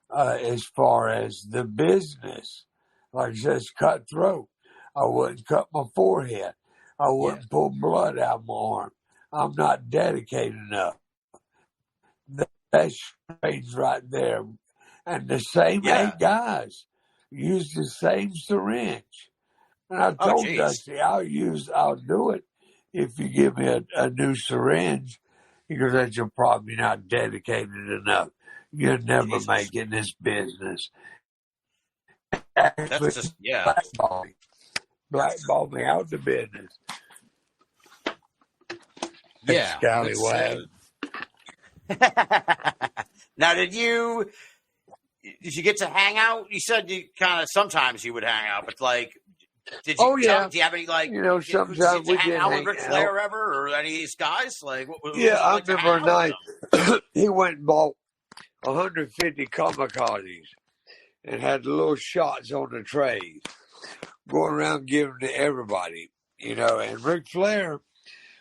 as far as the business. Like I said, it's cutthroat. I wouldn't cut my forehead. I wouldn't pull blood out of my arm. I'm not dedicated enough. That's strange right there. And the same 8 guys use the same syringe. And I told Dusty, I'll do it if you give me a new syringe. He goes, that's your problem. You're not dedicated enough. You'll never make it in this business. Actually, that's just, blackball me out the business. Yeah. Scallywag. Now, did you get to hang out? You said you kind of sometimes you would hang out, but like, did you? Do you have any like? Sometimes we hang did out hang with Ric out. Flair ever, or any of these guys? Like, I remember a night he went and bought 150 kamikazes and had little shots on the trays, going around giving to everybody, And Ric Flair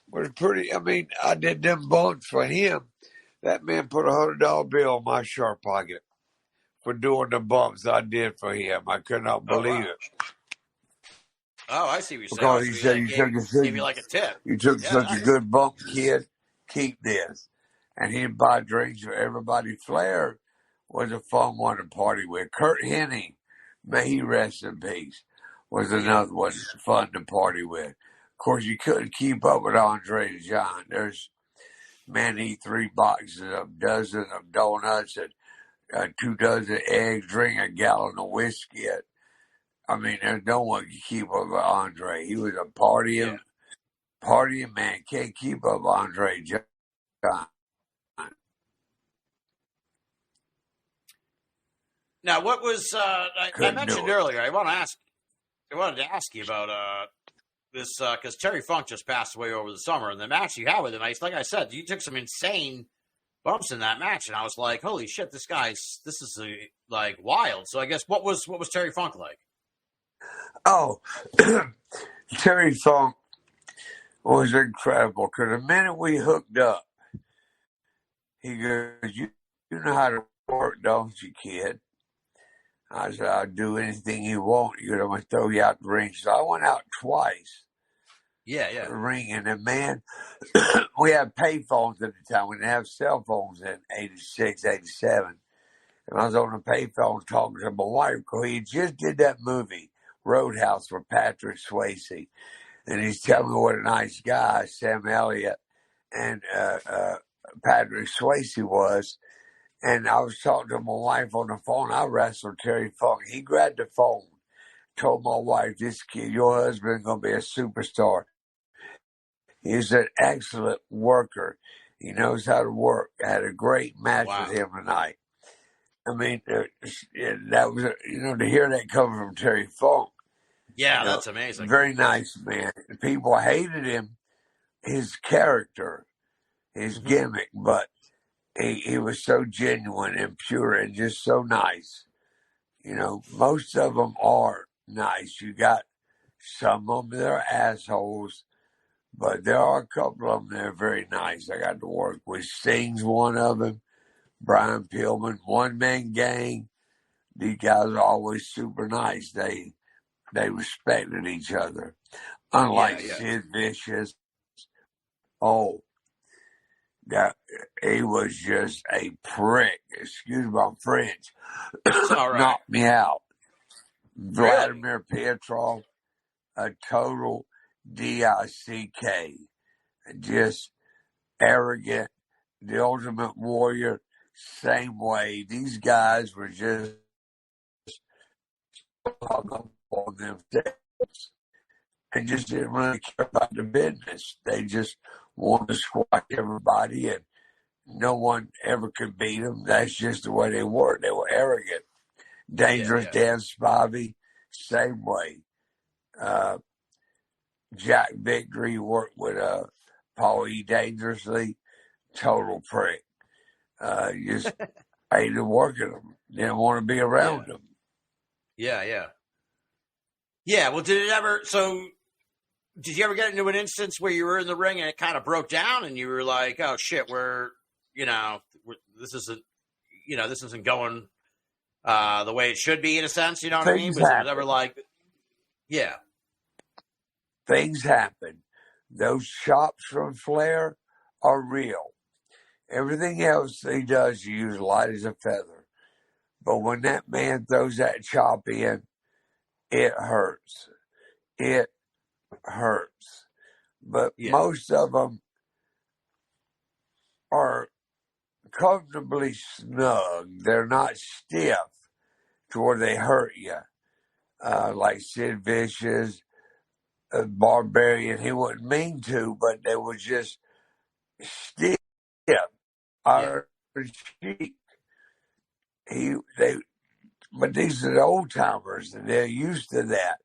was pretty. I mean, I did them bumps for him. That man put $100 bill in my shirt pocket for doing the bumps I did for him. I could not believe it. Oh, I see what you're saying. Because he said, gave you like a tip. You took such a good bump, kid. Keep this. And he'd buy drinks for everybody. Flair was a fun one to party with. Kurt Hennig, may he rest in peace, was another one fun to party with. Of course, you couldn't keep up with Andre the Giant. There's man eat 3 boxes of dozen of donuts and 2 dozen eggs, drink a gallon of whiskey. I mean, there's no one can keep up with Andre. He was a partying man. Can't keep up with Andre Giant. Now, what was I mentioned earlier? I wanted to ask you about this because Terry Funk just passed away over the summer, and the match you had with him, like I said, you took some insane bumps in that match, and I was like, holy shit, this is like wild. So I guess what was Terry Funk like? Oh, Terry Funk was incredible because the minute we hooked up, he goes, you know how to work, don't you, kid? I said, I'll do anything you want. I'm going to throw you out the ring. So I went out twice. Yeah. The ring. And then, man, we had pay phones at the time. We didn't have cell phones in 86, 87. And I was on the pay phone talking to my wife because he just did that movie, Roadhouse, with Patrick Swayze. And he's telling me what a nice guy Sam Elliott and Patrick Swayze was. And I was talking to my wife on the phone. I wrestled Terry Funk. He grabbed the phone, told my wife, this kid, your husband, going to be a superstar. He's an excellent worker. He knows how to work. I had a great match with him tonight. I mean, that was, to hear that coming from Terry Funk. Yeah, that's amazing. Very nice man. People hated him, his character, his gimmick, but he was so genuine and pure and just so nice. Most of them are nice. You got some of them that are assholes, but there are a couple of them that are very nice. I got to work with. Sting's one of them. Brian Pillman, One Man Gang. These guys are always super nice. They respected each other. Unlike Sid Vicious. Oh, That he was just a prick. Excuse my French. It's all right. Knocked me out. Really? Vladimir Petrov, a total DICK. Just arrogant, the ultimate warrior, same way. These guys were just hung up on themselves and just didn't really care about the business. They just wanted to squash everybody, and no one ever could beat them. That's just the way they were. They were arrogant. Dangerous Dan Spivey, same way. Jack Victory worked with Paul E. Dangerously, total prick. Just hated working them. Didn't want to be around them. Yeah. Well, did you ever get into an instance where you were in the ring and it kind of broke down and you were like, oh shit, this isn't going the way it should be, in a sense, you know what I mean? Was it ever like, things happen. Those chops from Flair are real. Everything else he does, you use light as a feather. But when that man throws that chop in, it hurts. It hurts. But most of them are comfortably snug. They're not stiff to where they hurt you. Like Sid Vicious, Barbarian, he wouldn't mean to, but they were just stiff. Iron cheek. But these are the old timers, and they're used to that,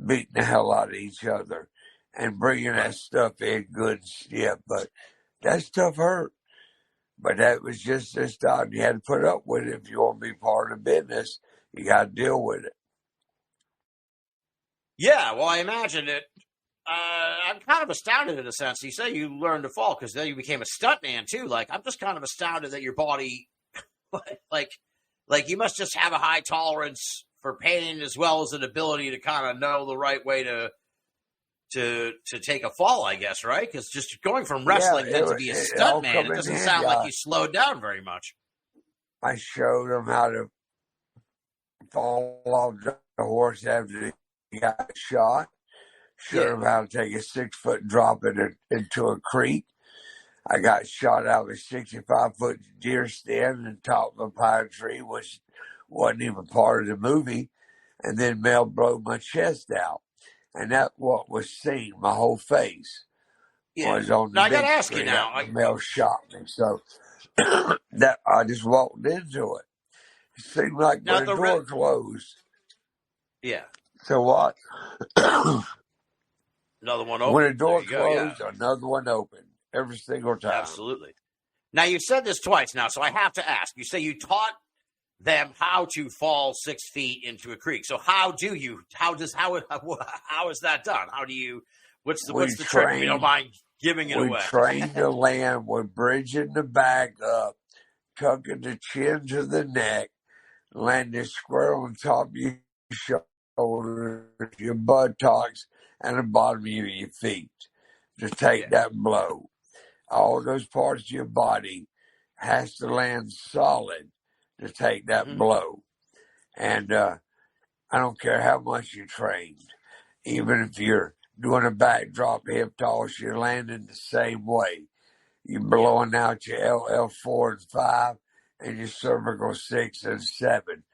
beating the hell out of each other and bringing that stuff in good and stiff. But that stuff hurt. But that was just this time. You had to put up with it if you want to be part of the business. You got to deal with it. Yeah, well, I imagine it. I'm kind of astounded in a sense. You say you learned to fall because then you became a stuntman too. Like, I'm just kind of astounded that your body, like you must just have a high tolerance for pain as well as an ability to kind of know the right way to take a fall, I guess, right? Because just going from wrestling then to be a stuntman, it doesn't sound like you slowed down very much. I showed him how to fall off the horse after he got shot. Showed him how to take a 6-foot drop into a creek. I got shot out of a 65-foot deer stand on top of a pine tree, which wasn't even part of the movie. And then Mel blew my chest out. And that's what was seen. My whole face was on the I got to ask you now. Mel shot me. So that I just walked into it. It seemed like when the door closed. Yeah. So what? Another one open. When the door closed, another one opened. Every single time. Absolutely. Now, you said this twice now, so I have to ask. You say you taught them how to fall 6 feet into a creek. So how is that done? How do you, what's the trick, if you don't mind giving it away? We trained to land with bridging the back up, tucking the chin to the neck, landing square on top of your shoulders, your buttocks, and the bottom of your feet to take that blow. All those parts of your body has to land solid to take that blow. And I don't care how much you trained. Even if you're doing a backdrop hip toss, you're landing the same way. You're blowing out your LL4 and 5 and your cervical 6 and 7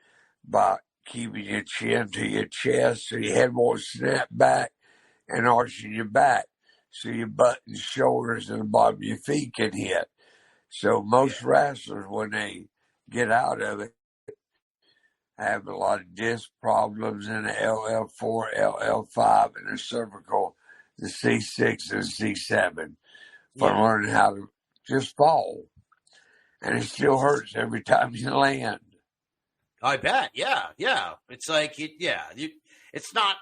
by keeping your chin to your chest so your head won't snap back and arching your back so your butt and shoulders and the bottom of your feet can hit. So most wrestlers, when they get out of it, have a lot of disc problems in the LL4, LL5, and the cervical, the C6 and C7 for learning how to just fall. And it still hurts every time you land. I bet. Yeah. It's like, it's not...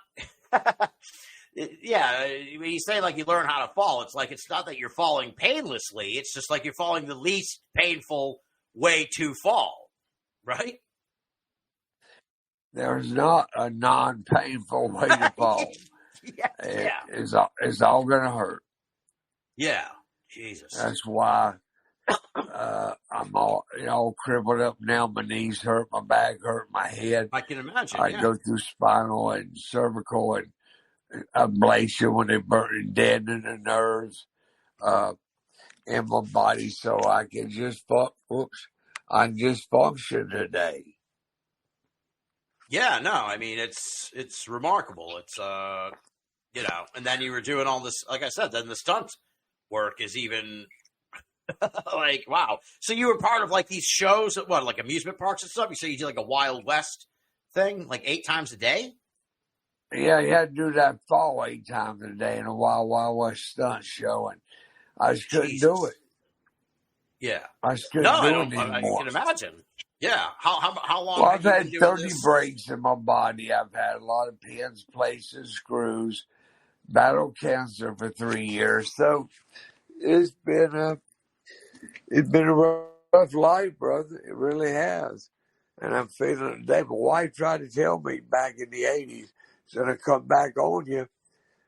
when you say like you learn how to fall, it's like it's not that you're falling painlessly. It's just like you're falling the least painful way to fall, right? There's not a non-painful way to fall. It's all going to hurt. Yeah, Jesus. That's why I'm all crippled up now. My knees hurt, my back hurt, my head. I can imagine. I Yeah. go through spinal and cervical and ablation when they burn deaden the nerves in my body, so I can just function today. Yeah, no, I mean it's remarkable. It's and then you were doing all this, like I said, then the stunt work is even like wow. So you were part of like these shows at what, like amusement parks and stuff? You say you did like a Wild West thing, like 8 times a day? Yeah, you had to do that fall 8 times a day in a Wild West stunt show, and I just couldn't do it. Yeah. I just couldn't do it anymore. I can imagine. Yeah. How long? Well, have I've you had been doing 30 this? breaks in my body. I've had a lot of pins, places, screws. Battled cancer for 3 years, so it's been a rough life, brother. It really has, and I'm feeling it today. My wife tried to tell me back in the '80s, "It's gonna come back on you."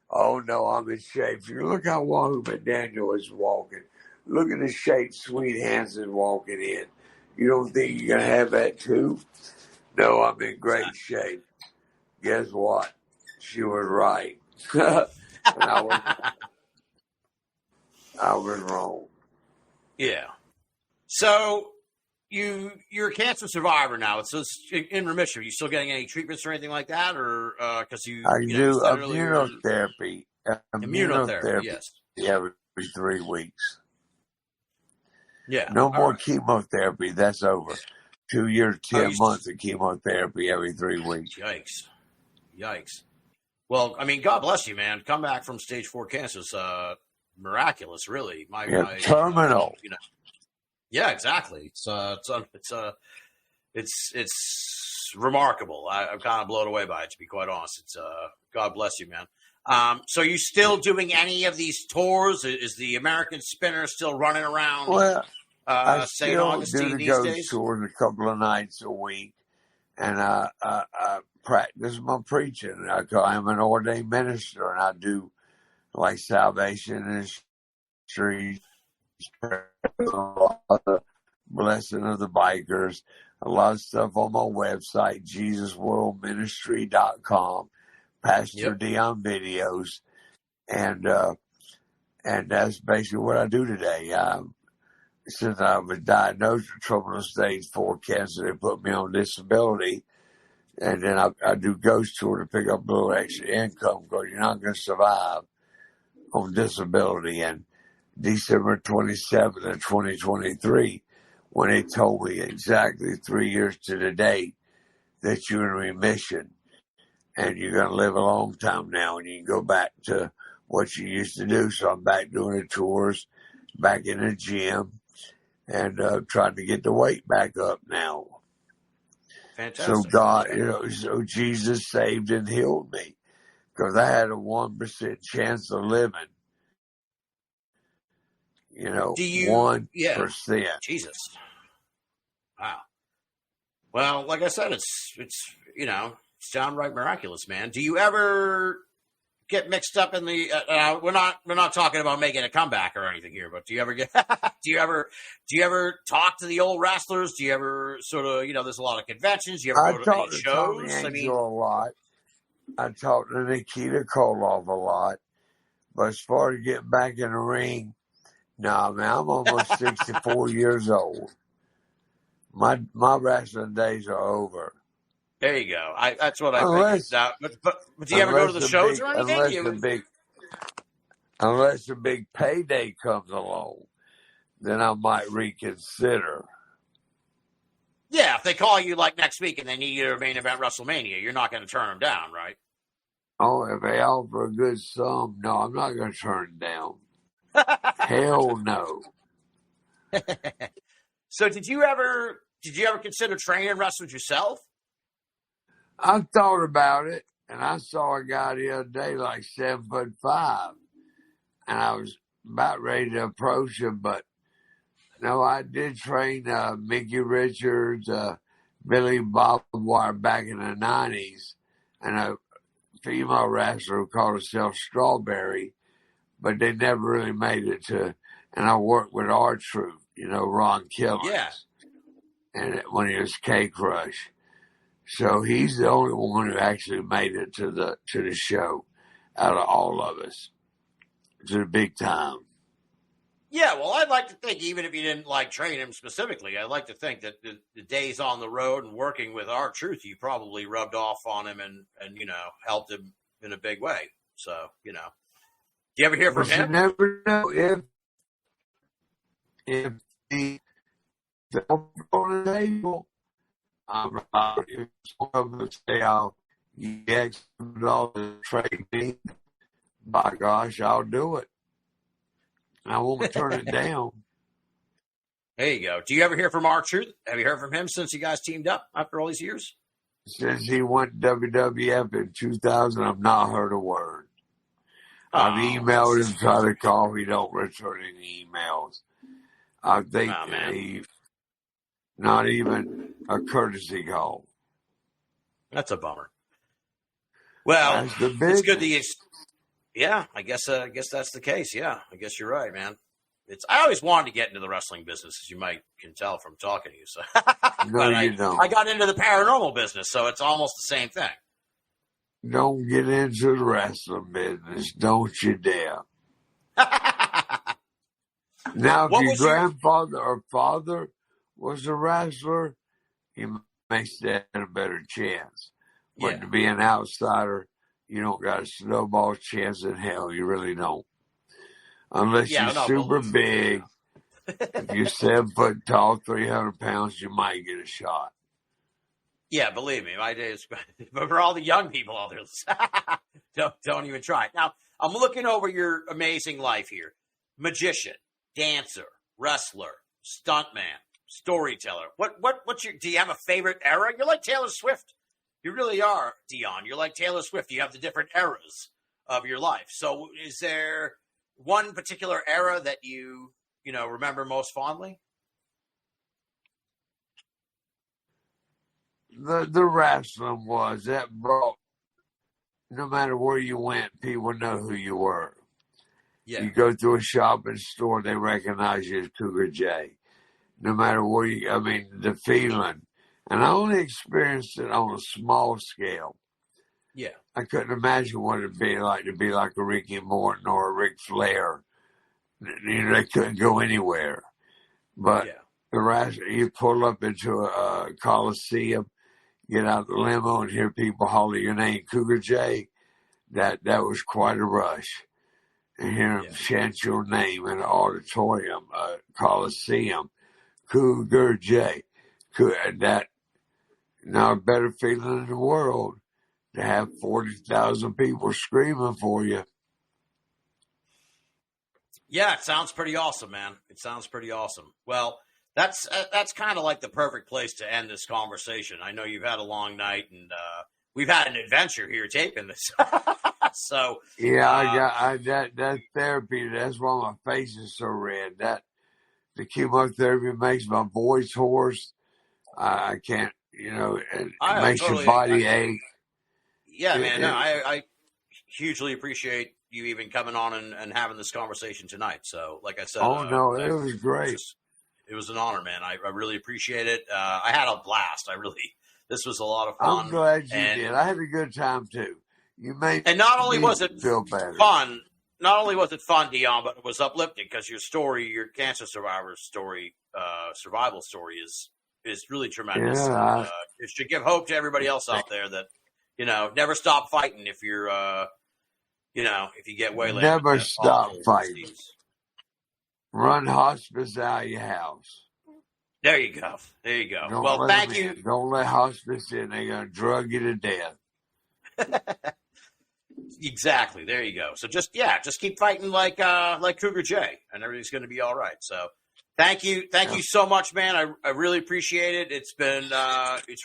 Oh no, I'm in shape. You look how Wahoo McDaniel is walking. Look at the shape Sweet Hansen walking in. You don't think you're gonna have that too? No, I'm in great shape. Guess what? She was right. And I was wrong. Yeah. So you're a cancer survivor now. It's in remission. Are you still getting any treatments or anything like that, or because I do immunotherapy. Immunotherapy, yes. Every 3 weeks. Yeah. No more chemotherapy. That's over. 2 years, 10 months of chemotherapy every 3 weeks. Yikes. Well, I mean, God bless you, man. Come back from stage 4 cancer is miraculous, really. Terminal. Yeah, exactly. It's remarkable. I'm kind of blown away by it, to be quite honest. It's God bless you, man. So, are you still doing any of these tours? Is the American Spinner still running around? Well, I St. still Augustine do the these ghost days? tours a couple of nights a week, and I practice my preaching. I'm an ordained minister, and I do like salvation and streets, blessing of the bikers, a lot of stuff on my website, JesusWorldMinistry.com, Pastor Dion videos, and that's basically what I do today. Since I was diagnosed with terminal stage 4 cancer, they put me on disability, and then I do ghost tour to pick up a little extra income because you're not going to survive on disability. And December 27th of 2023, when they told me exactly 3 years to the date that you're in remission and you're going to live a long time now and you can go back to what you used to do. So I'm back doing the tours, back in the gym, and trying to get the weight back up now. Fantastic. So Jesus saved and healed me because I had a 1% chance of living. 1%. Jesus. Wow. Well, like I said, it's downright miraculous, man. Do you ever get mixed up in the? We're not talking about making a comeback or anything here, but do you ever talk to the old wrestlers? Do you ever sort of there's a lot of conventions? Do you ever go to any shows? Tommy Angel a lot. I talk to Nikita Koloff a lot, but as far as getting back in the ring. No, man, I'm almost 64 years old. My wrestling days are over. There you go. That's what I figured. Now, but do you ever go to the shows or anything? Unless a big payday comes along, then I might reconsider. Yeah, if they call you like next week and they need you to main event WrestleMania, you're not going to turn them down, right? Oh, if they offer a good sum, no, I'm not going to turn it down. Hell no. So did you ever consider training wrestlers yourself? I thought about it, and I saw a guy the other day like 7'5", and I was about ready to approach him, but no, I did train Mickey Richards, Billy Bob Wire back in the 90s, and a female wrestler who called herself Strawberry, but they never really made it to. And I worked with R-Truth, Ron Killings. Yeah. And when he was K-Crush. So he's the only one who actually made it to the show out of all of us, to the big time. Yeah, well, I'd like to think, even if you didn't train him specifically, I'd like to think that the days on the road and working with R-Truth, you probably rubbed off on him and helped him in a big way. So, do you ever hear from him? You never know if the on the table, if some of us say, you get $1 to trade me, by gosh, I'll do it. I won't turn it down. There you go. Do you ever hear from R-Truth? Have you heard from him since you guys teamed up after all these years? Since he went WWF in 2000, I've not heard a word. I've emailed him, tried to call. He don't return any emails. I think he not even a courtesy call. That's a bummer. Well, it's good that you. Yeah, I guess that's the case. Yeah, I guess you're right, man. I always wanted to get into the wrestling business, as you can tell from talking to you. So, you don't. I got into the paranormal business, so it's almost the same thing. Don't get into the wrestling business. Don't you dare. Now, if your grandfather or father was a wrestler, you may stand a better chance. But to be an outsider, you don't got a snowball chance in hell. You really don't. Unless you're super big. If you're 7 foot tall, 300 pounds, you might get a shot. Yeah, believe me, my days. But for all the young people out there, don't even try. Now, I'm looking over your amazing life here. Magician, dancer, wrestler, stuntman, storyteller. Do you have a favorite era? You're like Taylor Swift. You really are, Dion. You're like Taylor Swift. You have the different eras of your life. So is there one particular era that you remember most fondly? The wrestling was that brought, no matter where you went, people know who you were. Yeah. You go through a shopping store, they recognize you as Cougar J. No matter where the feeling. And I only experienced it on a small scale. Yeah. I couldn't imagine what it'd be like to be like a Ricky Morton or a Ric Flair. They couldn't go anywhere. But the rest, you pull up into a Coliseum, get out the limo and hear people holler your name, Cougar J. That was quite a rush. And hear them chant your name in an auditorium, Coliseum, Cougar J. That not a better feeling in the world to have 40,000 people screaming for you. Yeah, it sounds pretty awesome, man. It sounds pretty awesome. Well, that's kind of like the perfect place to end this conversation. I know you've had a long night, and we've had an adventure here taping this. So I got that therapy. That's why my face is so red. That the chemotherapy makes my voice hoarse. I can't, it makes your body ache. Yeah, man. I hugely appreciate you even coming on and having this conversation tonight. So, like I said, it was great. It was an honor, man. I really appreciate it. I had a blast. This was a lot of fun. I'm glad you did. I had a good time too. And not only was it feel better. Fun, Dion, but it was uplifting because your story, your cancer survivor's story, survival story is really tremendous. Yeah, it should give hope to everybody else out there that, never stop fighting if you're, if you get waylaid. Never stop fighting. Run hospice out of your house. There you go. Well, thank you. Don't let hospice in. They're going to drug you to death. Exactly. There you go. So just keep fighting like Cougar J, and everything's going to be all right. So thank you so much, man. I really appreciate it. It's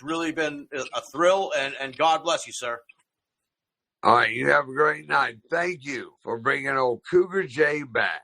really been a thrill, and God bless you, sir. All right, you have a great night. Thank you for bringing old Cougar J back.